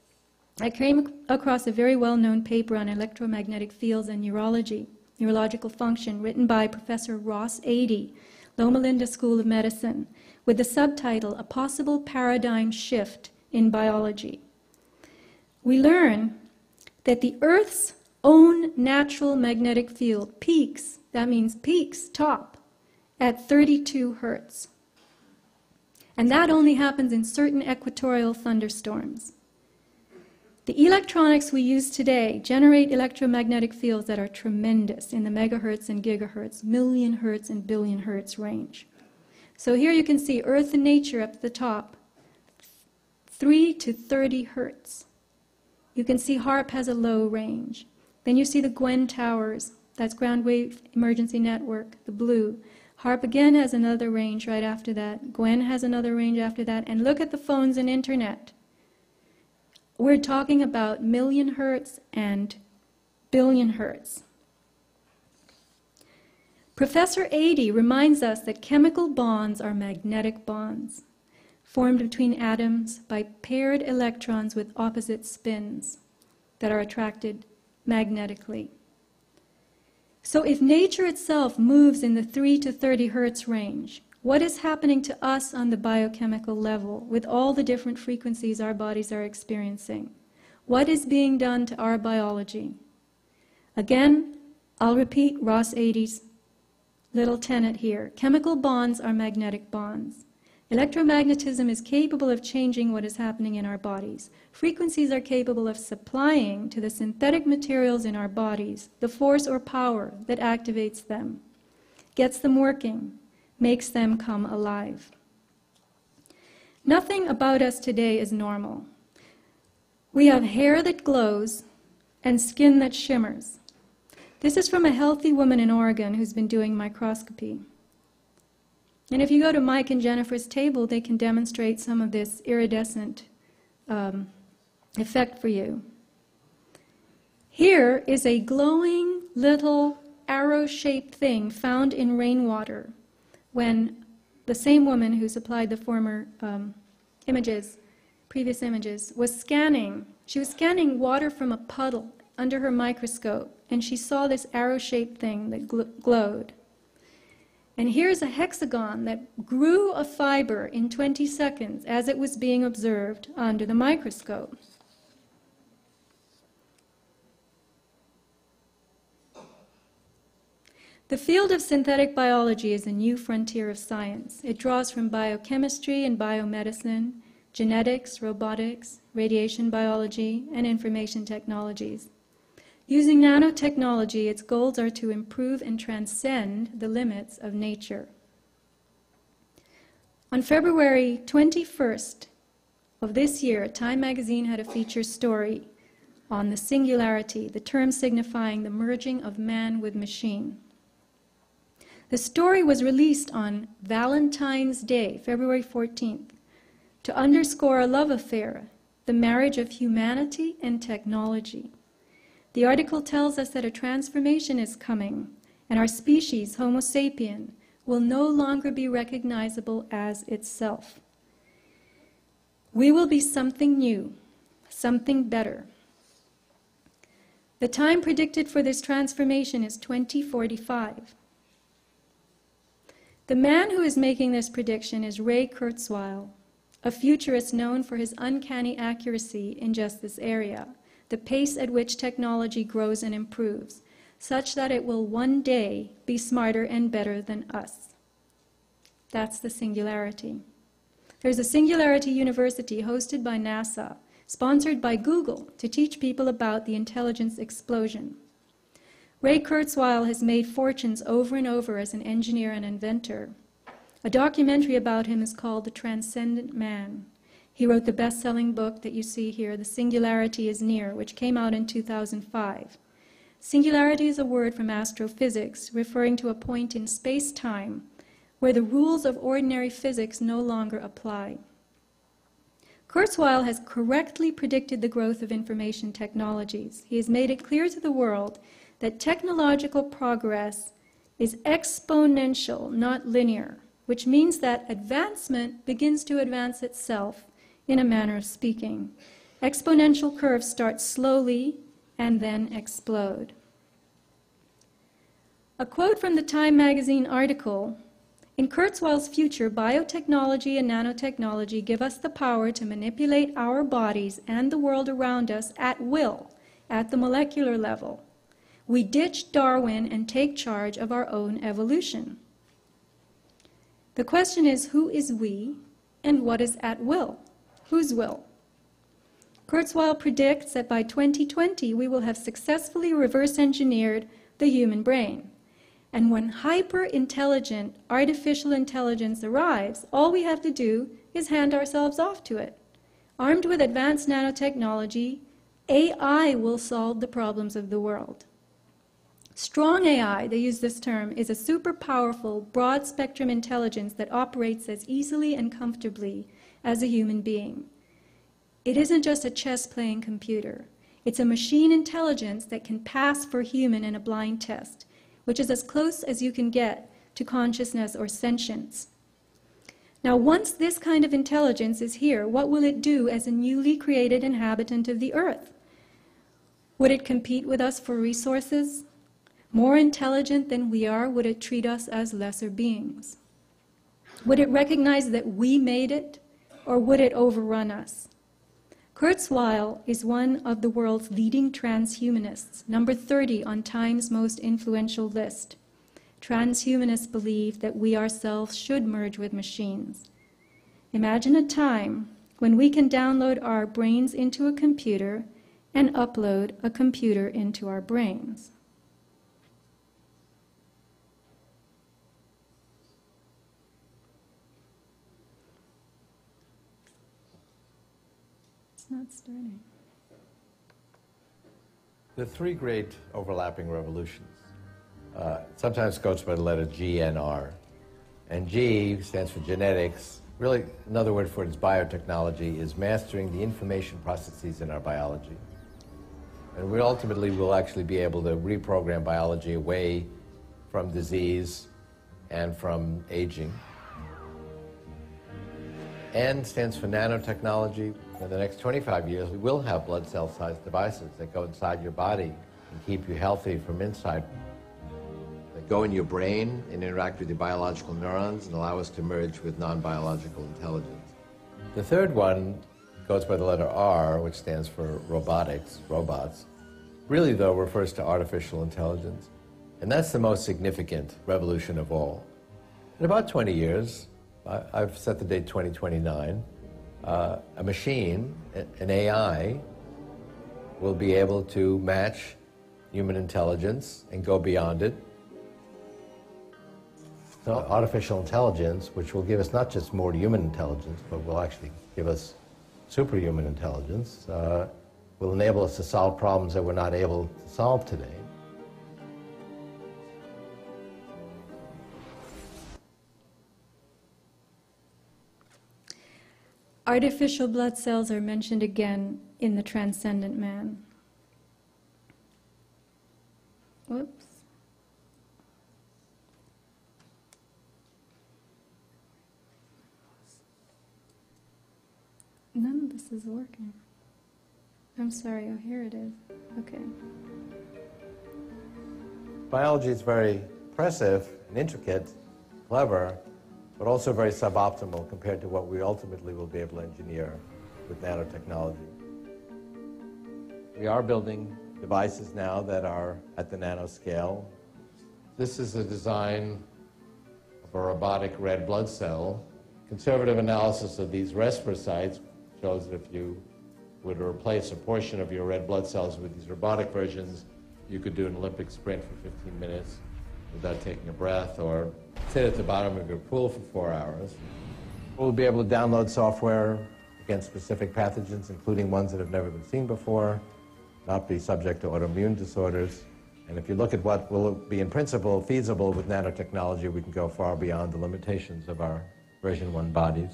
I came across a very well-known paper on electromagnetic fields and neurological function, written by Professor Ross Adey, Loma Linda School of Medicine, with the subtitle, A Possible Paradigm Shift in Biology. We learn that the Earth's own natural magnetic field peaks, that means peaks, top, at 32 hertz. And that only happens in certain equatorial thunderstorms. The electronics we use today generate electromagnetic fields that are tremendous in the megahertz and gigahertz, million hertz and billion hertz range. So here you can see Earth and nature up at the top, 3 to 30 hertz. You can see HAARP has a low range. Then you see the Gwen towers, that's ground wave emergency network, the blue. HAARP again has another range right after that. Gwen has another range after that. And look at the phones and internet. We're talking about million hertz and billion hertz. Professor Adey reminds us that chemical bonds are magnetic bonds, formed between atoms by paired electrons with opposite spins that are attracted magnetically. So if nature itself moves in the 3 to 30 hertz range, what is happening to us on the biochemical level with all the different frequencies our bodies are experiencing? What is being done to our biology? Again, I'll repeat Ross Adey's little tenet here. Chemical bonds are magnetic bonds. Electromagnetism is capable of changing what is happening in our bodies. Frequencies are capable of supplying to the synthetic materials in our bodies the force or power that activates them, gets them working, makes them come alive. Nothing about us today is normal. We have hair that glows and skin that shimmers. This is from a healthy woman in Oregon who's been doing microscopy. And if you go to Mike and Jennifer's table, they can demonstrate some of this iridescent effect for you. Here is a glowing little arrow-shaped thing found in rainwater when the same woman who supplied the former previous images, was scanning. She was scanning water from a puddle under her microscope, and she saw this arrow-shaped thing that glowed. And here's a hexagon that grew a fiber in 20 seconds as it was being observed under the microscope. The field of synthetic biology is a new frontier of science. It draws from biochemistry and biomedicine, genetics, robotics, radiation biology, and information technologies. Using nanotechnology, its goals are to improve and transcend the limits of nature. On February 21st of this year, Time magazine had a feature story on the singularity, the term signifying the merging of man with machine. The story was released on Valentine's Day, February 14th, to underscore a love affair, the marriage of humanity and technology. The article tells us that a transformation is coming, and our species, Homo sapien, will no longer be recognizable as itself. We will be something new, something better. The time predicted for this transformation is 2045. The man who is making this prediction is Ray Kurzweil, a futurist known for his uncanny accuracy in just this area, the pace at which technology grows and improves, such that it will one day be smarter and better than us. That's the singularity. There's a Singularity University hosted by NASA, sponsored by Google, to teach people about the intelligence explosion. Ray Kurzweil has made fortunes over and over as an engineer and inventor. A documentary about him is called The Transcendent Man. He wrote the best-selling book that you see here, The Singularity is Near, which came out in 2005. Singularity is a word from astrophysics referring to a point in space-time where the rules of ordinary physics no longer apply. Kurzweil has correctly predicted the growth of information technologies. He has made it clear to the world that technological progress is exponential, not linear, which means that advancement begins to advance itself, in a manner of speaking. Exponential curves start slowly and then explode. A quote from the Time magazine article, "In Kurzweil's future, biotechnology and nanotechnology give us the power to manipulate our bodies and the world around us at will, at the molecular level. We ditch Darwin and take charge of our own evolution." The question is, who is we and what is at will? Whose will? Kurzweil predicts that by 2020 we will have successfully reverse engineered the human brain. And when hyper-intelligent artificial intelligence arrives, all we have to do is hand ourselves off to it. Armed with advanced nanotechnology, AI will solve the problems of the world. Strong AI, they use this term, is a super powerful, broad-spectrum intelligence that operates as easily and comfortably as a human being. It isn't just a chess-playing computer. It's a machine intelligence that can pass for human in a blind test, which is as close as you can get to consciousness or sentience. Now, once this kind of intelligence is here, what will it do as a newly created inhabitant of the earth? Would it compete with us for resources? More intelligent than we are, would it treat us as lesser beings? Would it recognize that we made it, or would it overrun us? Kurzweil is one of the world's leading transhumanists, number 30 on Time's most influential list. Transhumanists believe that we ourselves should merge with machines. Imagine a time when we can download our brains into a computer and upload a computer into our brains. It's not starting. The three great overlapping revolutions sometimes goes by the letter G and R. And G stands for genetics. Really, another word for it is biotechnology, is mastering the information processes in our biology. And we ultimately will actually be able to reprogram biology away from disease and from aging. N stands for nanotechnology. In the next 25 years, we will have blood cell-sized devices that go inside your body and keep you healthy from inside. That go in your brain and interact with your biological neurons and allow us to merge with non-biological intelligence. The third one goes by the letter R, which stands for robotics, robots. Really, though, refers to artificial intelligence. And that's the most significant revolution of all. In about 20 years, I've set the date 2029, a machine, an AI, will be able to match human intelligence and go beyond it. So artificial intelligence, which will give us not just more human intelligence, but will actually give us superhuman intelligence, will enable us to solve problems that we're not able to solve today. Artificial blood cells are mentioned again in The Transcendent Man. Whoops. None of this is working. I'm sorry, oh, here it is. Okay. Biology is very impressive and intricate, clever, but also very suboptimal compared to what we ultimately will be able to engineer with nanotechnology. We are building devices now that are at the nanoscale. This is a design of a robotic red blood cell Conservative analysis of these respirosites shows that if you were to replace a portion of your red blood cells with these robotic versions, you could do an Olympic sprint for 15 minutes without taking a breath, or sit at the bottom of your pool for 4 hours. We'll be able to download software against specific pathogens, including ones that have never been seen before, not be subject to autoimmune disorders. And if you look at what will be in principle feasible with nanotechnology, we can go far beyond the limitations of our version 1 bodies.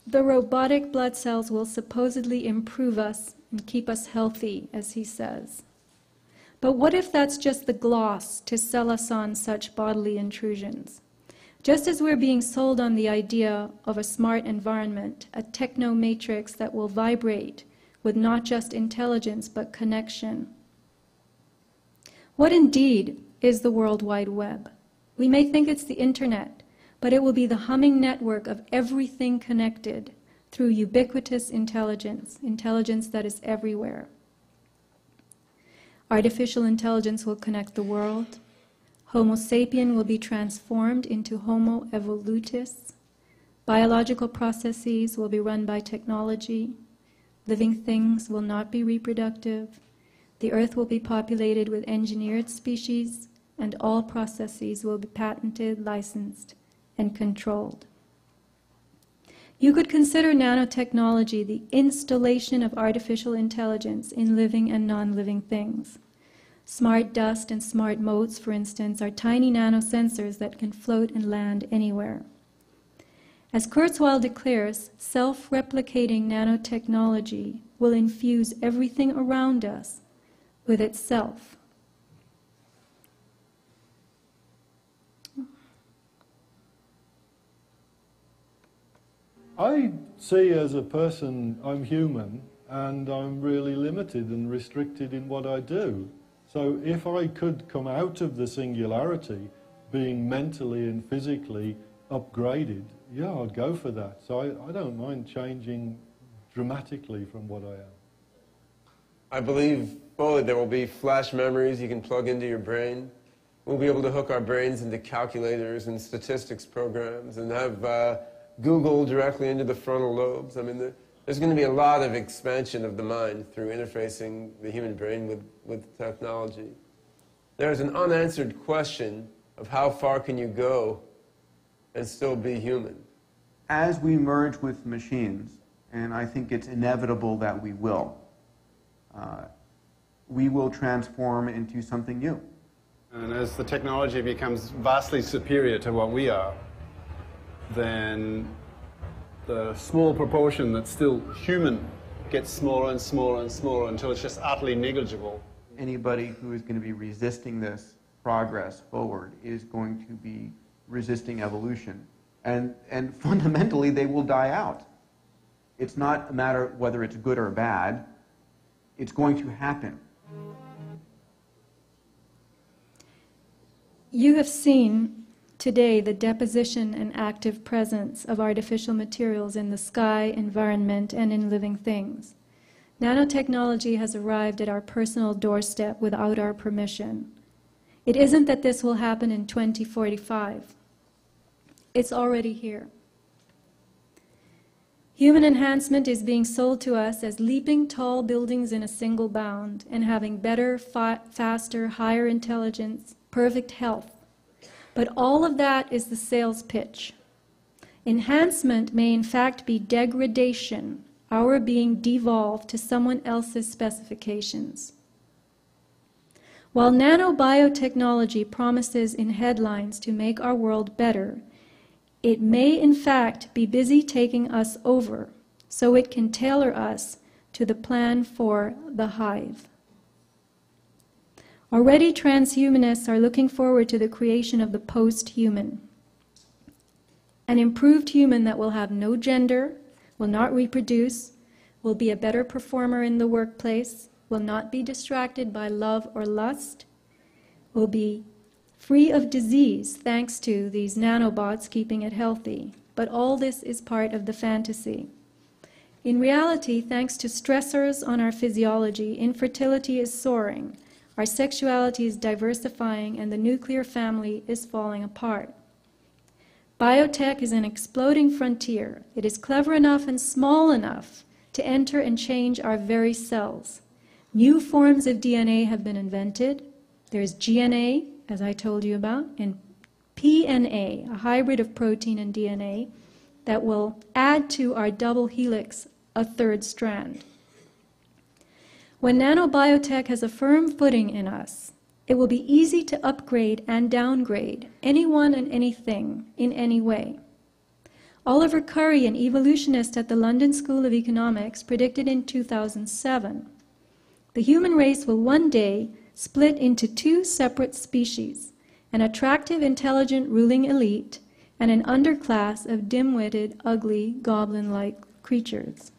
The robotic blood cells will supposedly improve us and keep us healthy, as he says. But what if that's just the gloss to sell us on such bodily intrusions? Just as we're being sold on the idea of a smart environment, a techno-matrix that will vibrate with not just intelligence but connection. What indeed is the World Wide Web? We may think it's the internet, but it will be the humming network of everything connected through ubiquitous intelligence, intelligence that is everywhere. Artificial intelligence will connect the world. Homo sapien will be transformed into Homo evolutus. Biological processes will be run by technology. Living things will not be reproductive. The earth will be populated with engineered species, and all processes will be patented, licensed, and controlled. You could consider nanotechnology the installation of artificial intelligence in living and non-living things. Smart dust and smart motes, for instance, are tiny nanosensors that can float and land anywhere. As Kurzweil declares, self-replicating nanotechnology will infuse everything around us with itself. I see as a person, I'm human, and I'm really limited and restricted in what I do. So if I could come out of the singularity, being mentally and physically upgraded, yeah, I'd go for that. So I don't mind changing dramatically from what I am. I believe fully there will be flash memories you can plug into your brain. We'll be able to hook our brains into calculators and statistics programs and have Google directly into the frontal lobes. I mean, there's going to be a lot of expansion of the mind through interfacing the human brain with technology. There's an unanswered question of how far can you go and still be human. As we merge with machines, and I think it's inevitable that we will transform into something new. And as the technology becomes vastly superior to what we are, then the small proportion that's still human gets smaller and smaller and smaller until it's just utterly negligible. Anybody who is going to be resisting this progress forward is going to be resisting evolution. And fundamentally, they will die out. It's not a matter of whether it's good or bad. It's going to happen. You have seen today the deposition and active presence of artificial materials in the sky, environment, and in living things. Nanotechnology has arrived at our personal doorstep without our permission. It isn't that this will happen in 2045. It's already here. Human enhancement is being sold to us as leaping tall buildings in a single bound and having better, faster, higher intelligence, perfect health. But all of that is the sales pitch. Enhancement may in fact be degradation, our being devolved to someone else's specifications. While nanobiotechnology promises in headlines to make our world better, it may in fact be busy taking us over so it can tailor us to the plan for the hive. Already transhumanists are looking forward to the creation of the post-human. An improved human that will have no gender, will not reproduce, will be a better performer in the workplace, will not be distracted by love or lust, will be free of disease thanks to these nanobots keeping it healthy. But all this is part of the fantasy. In reality, thanks to stressors on our physiology, infertility is soaring. Our sexuality is diversifying and the nuclear family is falling apart. Biotech is an exploding frontier. It is clever enough and small enough to enter and change our very cells. New forms of DNA have been invented. There's GNA, as I told you about, and PNA, a hybrid of protein and DNA that will add to our double helix a third strand. When nanobiotech has a firm footing in us, it will be easy to upgrade and downgrade anyone and anything in any way. Oliver Curry, an evolutionist at the London School of Economics, predicted in 2007, the human race will one day split into two separate species, an attractive, intelligent ruling elite and an underclass of dim-witted, ugly, goblin-like creatures.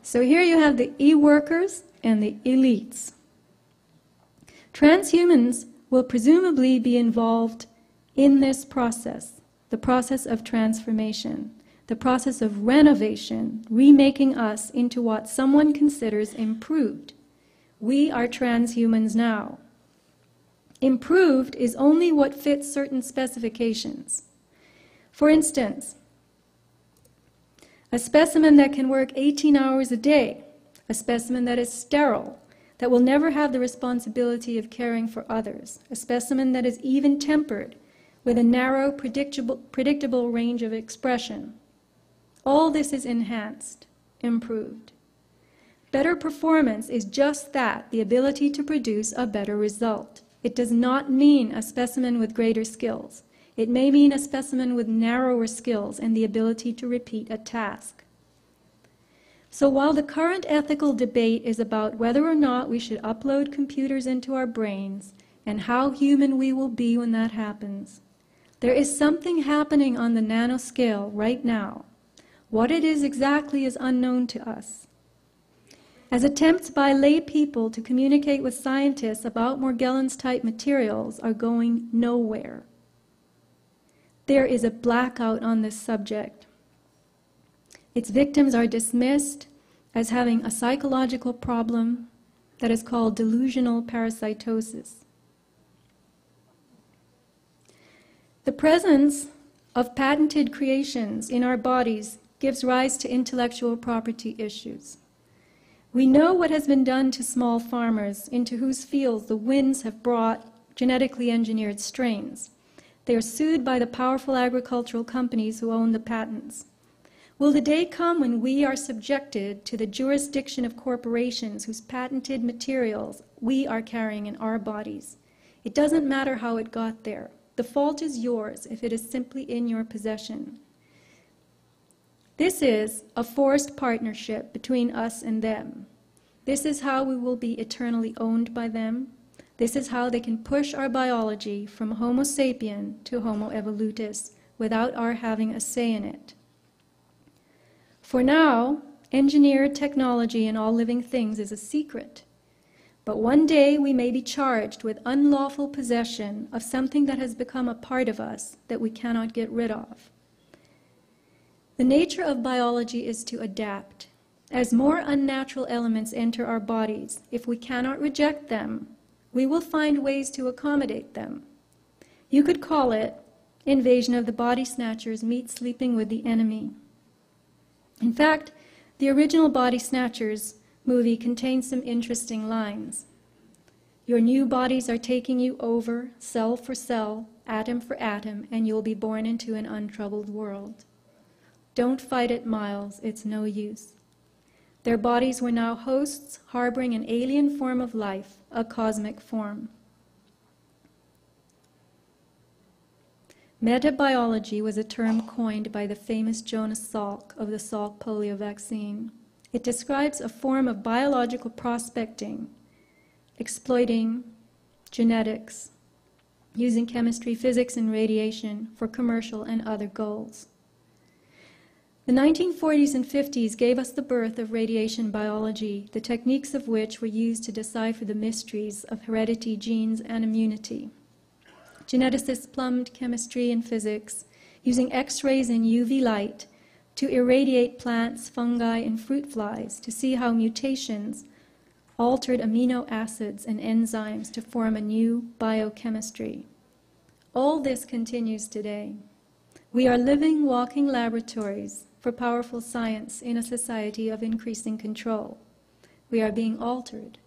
So here you have the e-workers and the elites. Transhumans will presumably be involved in this process, the process of transformation, the process of renovation, remaking us into what someone considers improved. We are transhumans now. Improved is only what fits certain specifications. For instance, a specimen that can work 18 hours a day, a specimen that is sterile, that will never have the responsibility of caring for others, a specimen that is even-tempered, with a narrow, predictable range of expression. All this is enhanced, improved. Better performance is just that, the ability to produce a better result. It does not mean a specimen with greater skills. It may mean a specimen with narrower skills and the ability to repeat a task. So while the current ethical debate is about whether or not we should upload computers into our brains and how human we will be when that happens, there is something happening on the nanoscale right now. What it is exactly is unknown to us. As attempts by lay people to communicate with scientists about Morgellons-type materials are going nowhere. There is a blackout on this subject. Its victims are dismissed as having a psychological problem that is called delusional parasitosis. The presence of patented creations in our bodies gives rise to intellectual property issues. We know what has been done to small farmers into whose fields the winds have brought genetically engineered strains. They are sued by the powerful agricultural companies who own the patents. Will the day come when we are subjected to the jurisdiction of corporations whose patented materials we are carrying in our bodies? It doesn't matter how it got there. The fault is yours if it is simply in your possession. This is a forced partnership between us and them. This is how we will be eternally owned by them. This is how they can push our biology from Homo sapien to Homo evolutus without our having a say in it. For now, engineered technology in all living things is a secret. But one day we may be charged with unlawful possession of something that has become a part of us that we cannot get rid of. The nature of biology is to adapt. As more unnatural elements enter our bodies, if we cannot reject them, we will find ways to accommodate them. You could call it Invasion of the Body Snatchers meets Sleeping with the Enemy. In fact, the original Body Snatchers movie contains some interesting lines. Your new bodies are taking you over, cell for cell, atom for atom, and you'll be born into an untroubled world. Don't fight it, Miles, it's no use. Their bodies were now hosts harboring an alien form of life, a cosmic form. Metabiology was a term coined by the famous Jonas Salk of the Salk polio vaccine. It describes a form of biological prospecting, exploiting genetics, using chemistry, physics, and radiation for commercial and other goals. The 1940s and 50s gave us the birth of radiation biology, the techniques of which were used to decipher the mysteries of heredity, genes, and immunity. Geneticists plumbed chemistry and physics, using X-rays and UV light to irradiate plants, fungi, and fruit flies to see how mutations altered amino acids and enzymes to form a new biochemistry. All this continues today. We are living, walking laboratories for powerful science in a society of increasing control. We are being altered.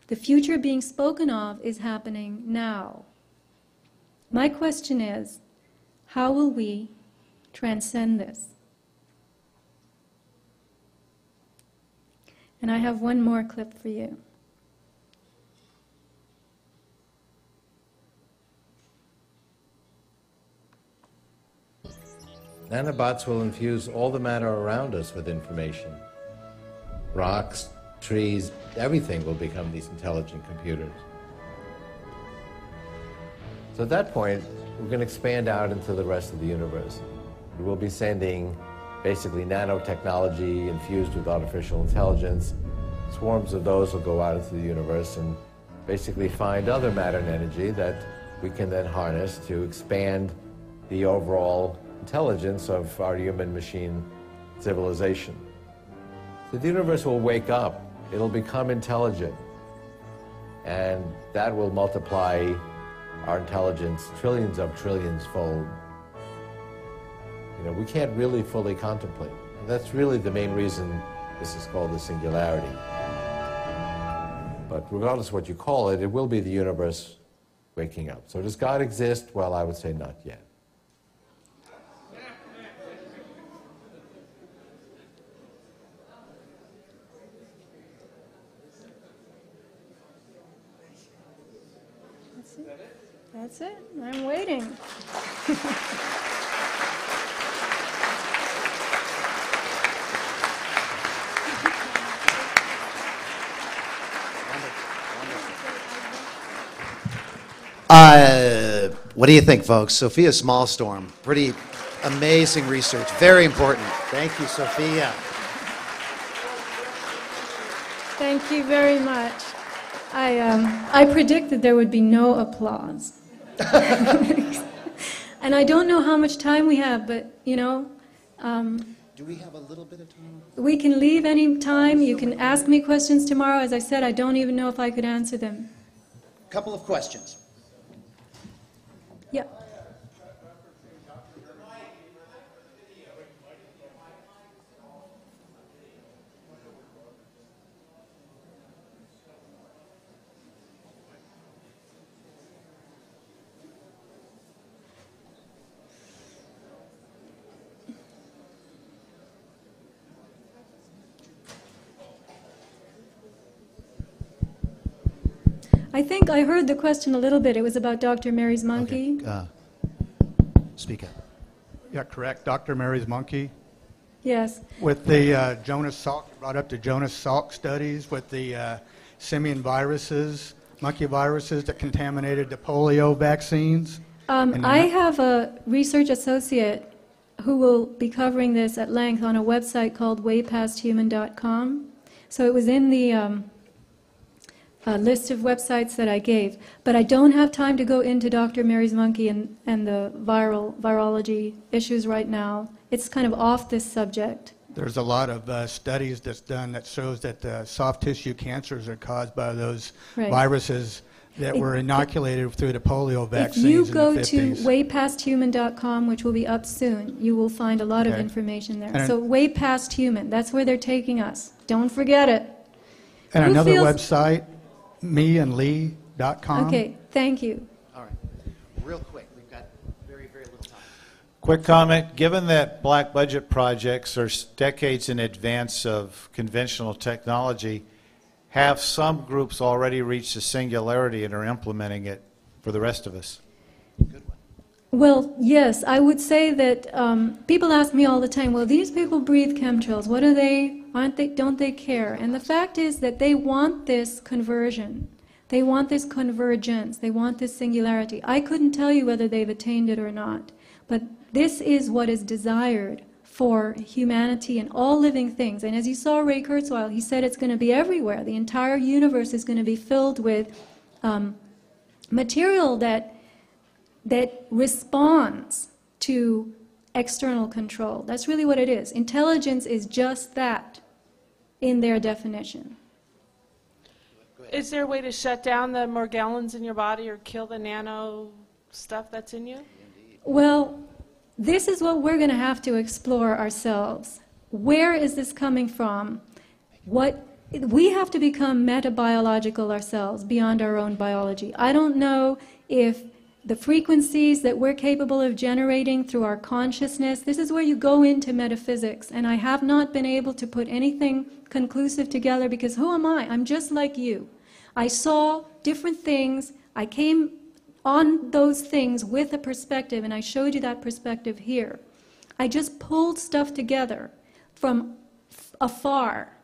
The future being spoken of is happening now. My question is, how will we transcend this? And I have one more clip for you. Nanobots will infuse all the matter around us with information. Rocks, trees, everything will become these intelligent computers. So at that point, we're going to expand out into the rest of the universe. We will be sending basically nanotechnology infused with artificial intelligence. Swarms of those will go out into the universe and basically find other matter and energy that we can then harness to expand the overall intelligence of our human-machine civilization. So the universe will wake up, it'll become intelligent, and that will multiply our intelligence trillions of trillions fold. You know, we can't really fully contemplate. And that's really the main reason this is called the singularity. But regardless of what you call it, it will be the universe waking up. So does God exist? Well, I would say not yet. That's it. I'm waiting. What do you think, folks? Sophia Smallstorm, pretty amazing research, very important. Thank you, Sophia. Thank you very much. I predicted there would be no applause. And I don't know how much time we have, but, you know... do we have a little bit of time? We can leave any time. You can ask me questions tomorrow. As I said, I don't even know if I could answer them. A couple of questions. Yeah. I think I heard the question a little bit. It was about Dr. Mary's monkey. Okay. Speak up. Yeah, correct. Dr. Mary's monkey. Yes. With the Jonas Salk, brought up the Jonas Salk studies with the simian viruses, monkey viruses that contaminated the polio vaccines. I have a research associate who will be covering this at length on a website called waypasthuman.com. So it was in the list of websites that I gave. But I don't have time to go into Dr. Mary's monkey and the virology issues right now. It's kind of off this subject. There's a lot of studies that's done that shows that soft tissue cancers are caused by those viruses that were inoculated through the polio vaccines in the 50s. If you go to waypasthuman.com, which will be up soon, you will find a lot of information there. So Way Past Human, that's where they're taking us. Don't forget it. And another website, meandlee.com. Okay, thank you. All right. Real quick, we've got very, very little time. Quick comment. Given that black budget projects are decades in advance of conventional technology, have some groups already reached a singularity and are implementing it for the rest of us? Good one. Well, yes, I would say that people ask me all the time, well, these people breathe chemtrails. What are they? Don't they care? And the fact is that they want this conversion. They want this convergence. They want this singularity. I couldn't tell you whether they've attained it or not. But this is what is desired for humanity and all living things. And as you saw Ray Kurzweil, he said it's going to be everywhere. The entire universe is going to be filled with material that responds to external control. That's really what it is. Intelligence is just that in their definition. Is there a way to shut down the Morgellons in your body or kill the nano stuff that's in you? Well, this is what we're going to have to explore ourselves. Where is this coming from? We have to become metabiological ourselves, beyond our own biology. I don't know if the frequencies that we're capable of generating through our consciousness, this is where you go into metaphysics, and I have not been able to put anything conclusive together, because who am I? I'm just like you. I saw different things, I came on those things with a perspective, and I showed you that perspective here. I just pulled stuff together from afar.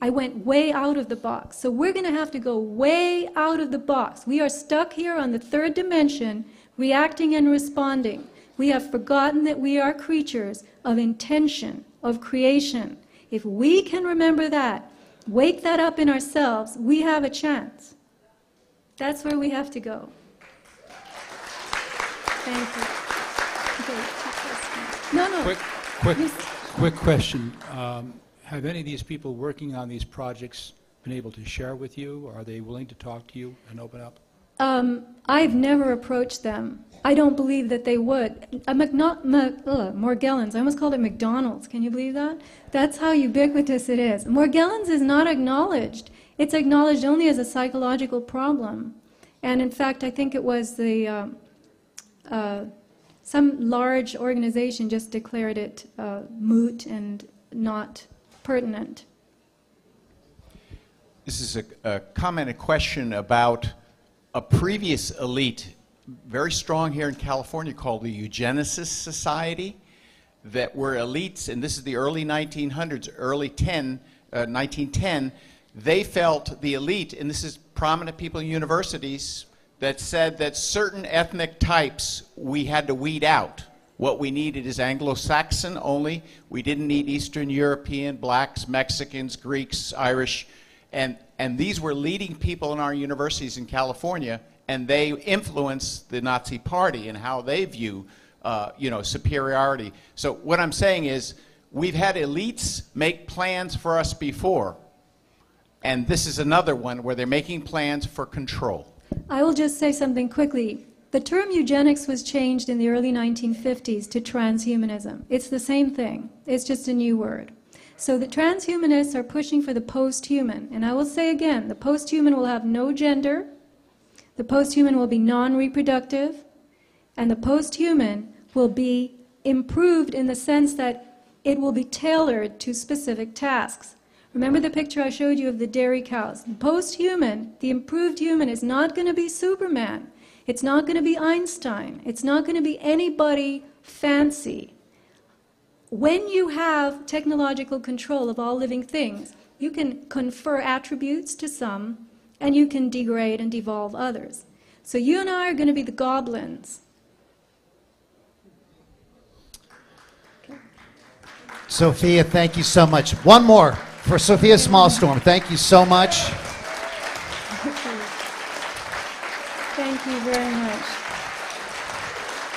I went way out of the box. So we're going to have to go way out of the box. We are stuck here on the third dimension, reacting and responding. We have forgotten that we are creatures of intention, of creation. If we can remember that, wake that up in ourselves, we have a chance. That's where we have to go. Thank you. Okay, no. Quick question. Have any of these people working on these projects been able to share with you? Or are they willing to talk to you and open up? I've never approached them. I don't believe that they would. Morgellons, I almost called it McDonald's. Can you believe that? That's how ubiquitous it is. Morgellons is not acknowledged. It's acknowledged only as a psychological problem. And in fact, I think it was the some large organization just declared it moot and not pertinent. This is a comment, a question about a previous elite, very strong here in California, called the Eugenicist Society, that were elites, and this is the early 1900s, early 1910, they felt the elite, and this is prominent people in universities, that said that certain ethnic types we had to weed out. What we needed is Anglo-Saxon only. We didn't need Eastern European, blacks, Mexicans, Greeks, Irish. And these were leading people in our universities in California, and they influenced the Nazi Party and how they view superiority. So what I'm saying is, we've had elites make plans for us before, and this is another one where they're making plans for control. I will just say something quickly. The term eugenics was changed in the early 1950s to transhumanism. It's the same thing. It's just a new word. So the transhumanists are pushing for the post-human. And I will say again, the post-human will have no gender, the post-human will be non-reproductive, and the post-human will be improved in the sense that it will be tailored to specific tasks. Remember the picture I showed you of the dairy cows? The post-human, the improved human, is not going to be Superman. It's not going to be Einstein. It's not going to be anybody fancy. When you have technological control of all living things, you can confer attributes to some, and you can degrade and devolve others. So you and I are going to be the goblins. Okay. Sophia, thank you so much. One more for Sophia Smallstorm. Thank you so much. Thank you very much.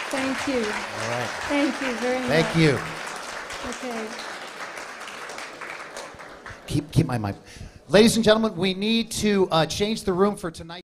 Thank you. All right. Thank you very much. Thank you. Okay. Keep my mic. Ladies and gentlemen, we need to change the room for tonight.